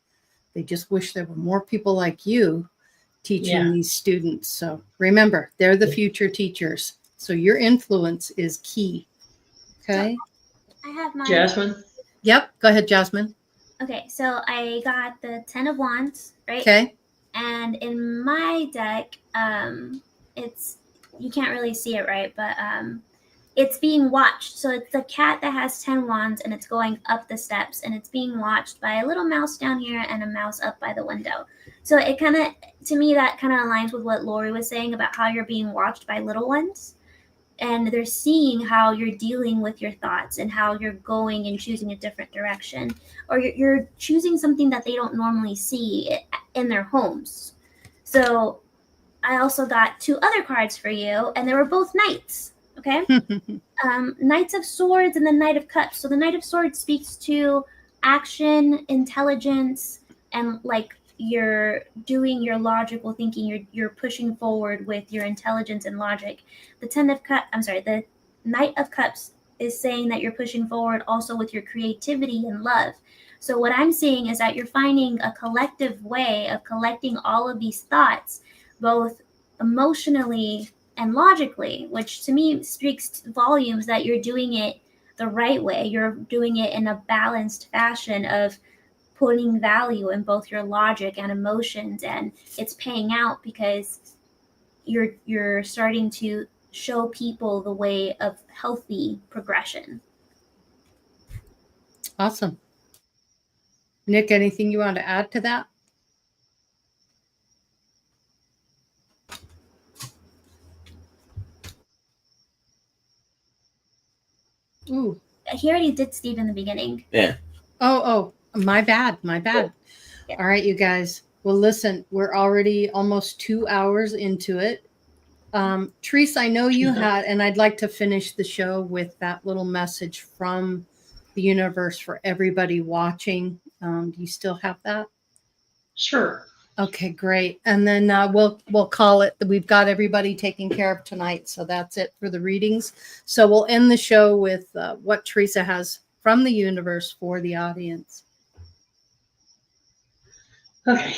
Speaker 1: They just wish there were more people like you teaching these students. So remember, they're the future teachers. So your influence is key. Okay.
Speaker 4: I have mine.
Speaker 2: Jasmine?
Speaker 1: Yep. Go ahead, Jasmine.
Speaker 4: Okay, so I got the 10 of Wands, right?
Speaker 1: Okay.
Speaker 4: And in my deck, it's, you can't really see it, right? But it's being watched. So it's the cat that has 10 wands and it's going up the steps and it's being watched by a little mouse down here and a mouse up by the window. So it kind of, to me, that kind of aligns with what Laurie was saying about how you're being watched by little ones. And they're seeing how you're dealing with your thoughts and how you're going and choosing a different direction. Or you're choosing something that they don't normally see in their homes. So I also got 2 other cards for you, and they were both knights. Okay. Knights of Swords and the Knight of Cups. So the Knight of Swords speaks to action, intelligence, and like you're doing your logical thinking, you're pushing forward with your intelligence and logic. The Knight of Cups is saying that you're pushing forward also with your creativity and love. So what I'm seeing is that you're finding a collective way of collecting all of these thoughts, both emotionally and logically, which to me speaks volumes that you're doing it the right way. You're doing it in a balanced fashion of putting value in both your logic and emotions, and it's paying out because you're starting to show people the way of healthy progression.
Speaker 1: Awesome. Nick, anything you want to add to that? Ooh.
Speaker 4: He already did Steve in the beginning.
Speaker 5: Yeah.
Speaker 1: Oh, my bad.
Speaker 4: Yeah.
Speaker 1: All right, you guys. Well, listen, we're already almost 2 hours into it. Theresa, I know you had, and I'd like to finish the show with that little message from the universe for everybody watching. Do you still have that?
Speaker 2: Sure.
Speaker 1: Okay, great. And then we'll call it. We've got everybody taken care of tonight, so that's it for the readings. So we'll end the show with what Theresa has from the universe for the audience.
Speaker 2: Okay.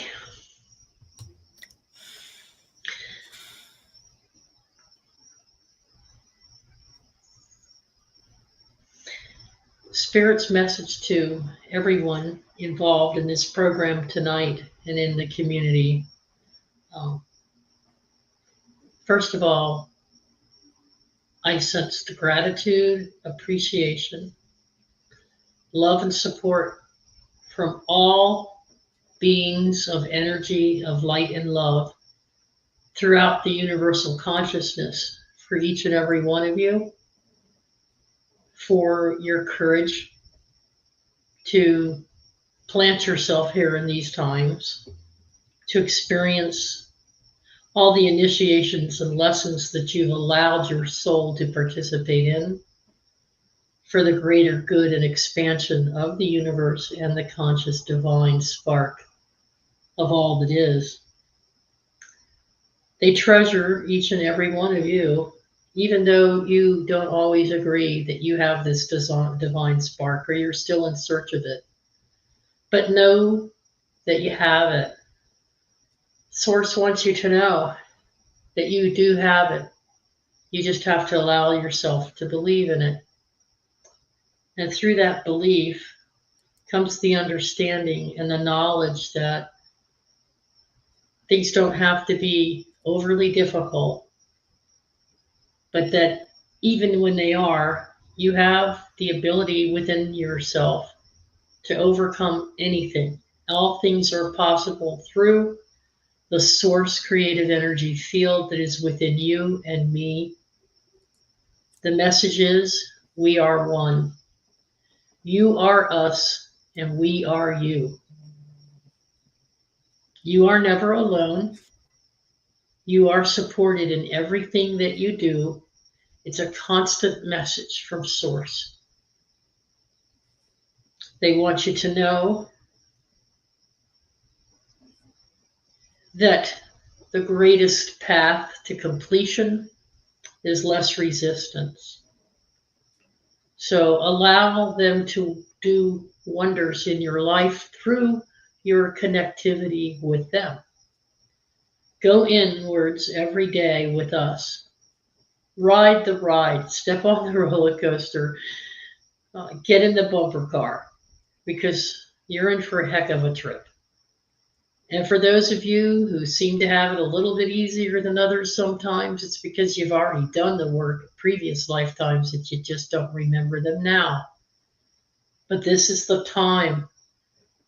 Speaker 2: Spirit's message to everyone involved in this program tonight and in the community. First of all, I sense the gratitude, appreciation, love, and support from all beings of energy, of light and love throughout the universal consciousness for each and every one of you, for your courage to plant yourself here in these times, to experience all the initiations and lessons that you've allowed your soul to participate in for the greater good and expansion of the universe and the conscious divine spark of all that is. They treasure each and every one of you, even though you don't always agree that you have this divine spark or you're still in search of it. But know that you have it. Source wants you to know that you do have it. You just have to allow yourself to believe in it. And through that belief comes the understanding and the knowledge that things don't have to be overly difficult, but that even when they are, you have the ability within yourself to overcome anything. All things are possible through the source creative energy field that is within you and me. The message is, we are one. You are us, and we are you. You are never alone. You are supported in everything that you do. It's a constant message from Source. They want you to know that the greatest path to completion is less resistance. So allow them to do wonders in your life through your connectivity with them. Go inwards every day with us. Ride the ride, step on the roller coaster, get in the bumper car, because you're in for a heck of a trip. And for those of you who seem to have it a little bit easier than others sometimes, it's because you've already done the work of previous lifetimes that you just don't remember them now. But this is the time.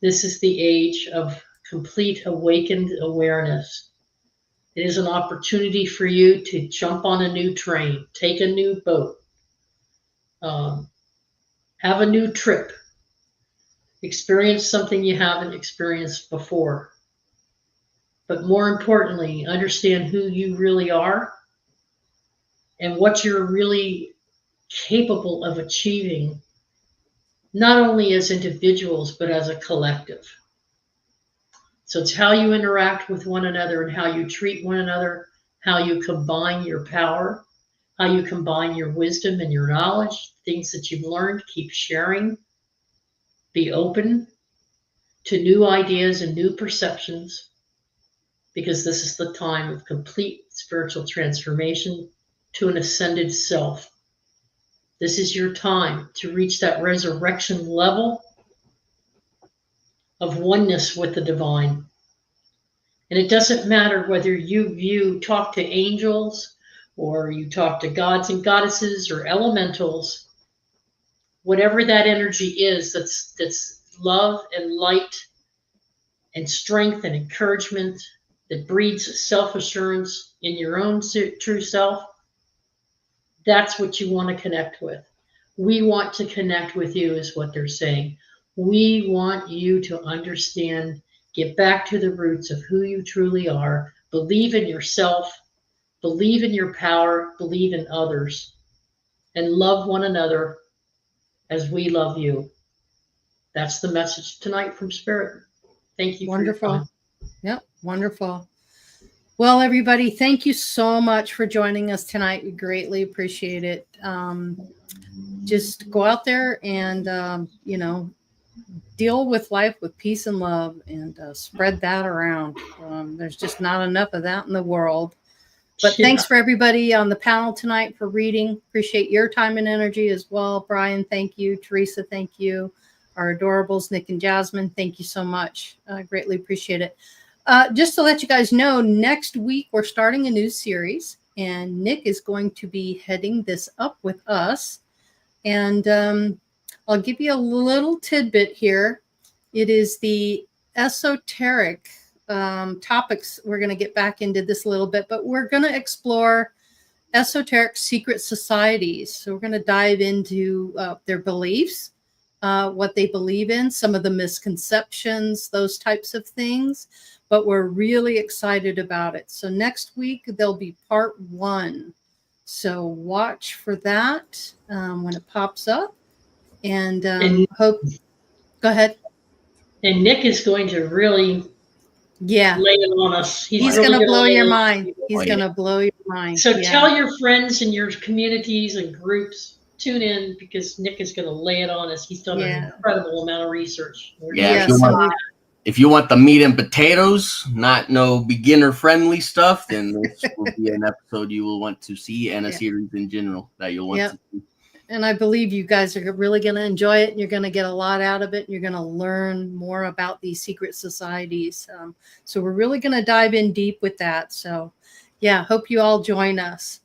Speaker 2: This is the age of complete awakened awareness. It is an opportunity for you to jump on a new train, take a new boat, have a new trip, experience something you haven't experienced before. But more importantly, understand who you really are and what you're really capable of achieving not only as individuals, but as a collective. So it's how you interact with one another and how you treat one another, how you combine your power, how you combine your wisdom and your knowledge, things that you've learned, keep sharing, be open to new ideas and new perceptions, because this is the time of complete spiritual transformation to an ascended self. This is your time to reach that resurrection level of oneness with the divine. And it doesn't matter whether you talk to angels or you talk to gods and goddesses or elementals, whatever that energy is, that's love and light and strength and encouragement that breeds self-assurance in your own true self, that's what you want to connect with. We want to connect with you, is what they're saying. We want you to understand, get back to the roots of who you truly are, believe in yourself, believe in your power, believe in others, and love one another as we love you. That's the message tonight from Spirit. Thank you.
Speaker 1: Wonderful.
Speaker 2: For your time.
Speaker 1: Yep, wonderful. Well, everybody, thank you so much for joining us tonight. We greatly appreciate it. Just go out there and, deal with life with peace and love, and spread that around. There's just not enough of that in the world. But thanks for everybody on the panel tonight for reading. Appreciate your time and energy as well. Brian, thank you. Theresa, thank you. Our adorables, Nick and Jasmine, thank you so much. I greatly appreciate it. Just to let you guys know, next week we're starting a new series, and Nick is going to be heading this up with us. And I'll give you a little tidbit here. It is the esoteric topics. We're going to get back into this a little bit, but we're going to explore esoteric secret societies. So we're going to dive into their beliefs, what they believe in, some of the misconceptions, those types of things. But we're really excited about it. So next week, there'll be part 1. So watch for that when it pops up. And hope, go ahead.
Speaker 2: And Nick is going to really lay it on us.
Speaker 1: He's really going to blow your mind. He's going to blow your mind.
Speaker 2: So tell your friends and your communities and groups, tune in, because Nick is going to lay it on us. He's done an incredible amount of research.
Speaker 5: If you want the meat and potatoes, not no beginner friendly stuff, then this will be an episode you will want to see, and a series in general that you'll want to see.
Speaker 1: And I believe you guys are really going to enjoy it, and you're going to get a lot out of it. And you're going to learn more about these secret societies. So we're really going to dive in deep with that. So hope you all join us.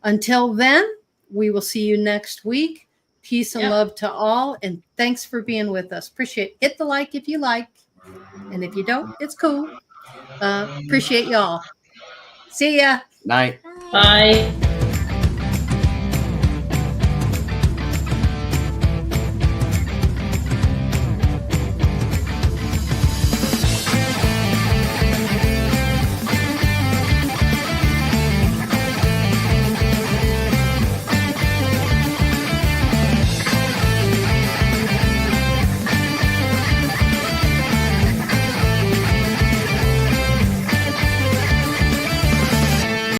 Speaker 1: Until then, we will see you next week. Peace and love to all. And thanks for being with us. Appreciate it. Hit the like if you like. And if you don't, it's cool. Appreciate y'all. See ya.
Speaker 5: Night.
Speaker 2: Bye.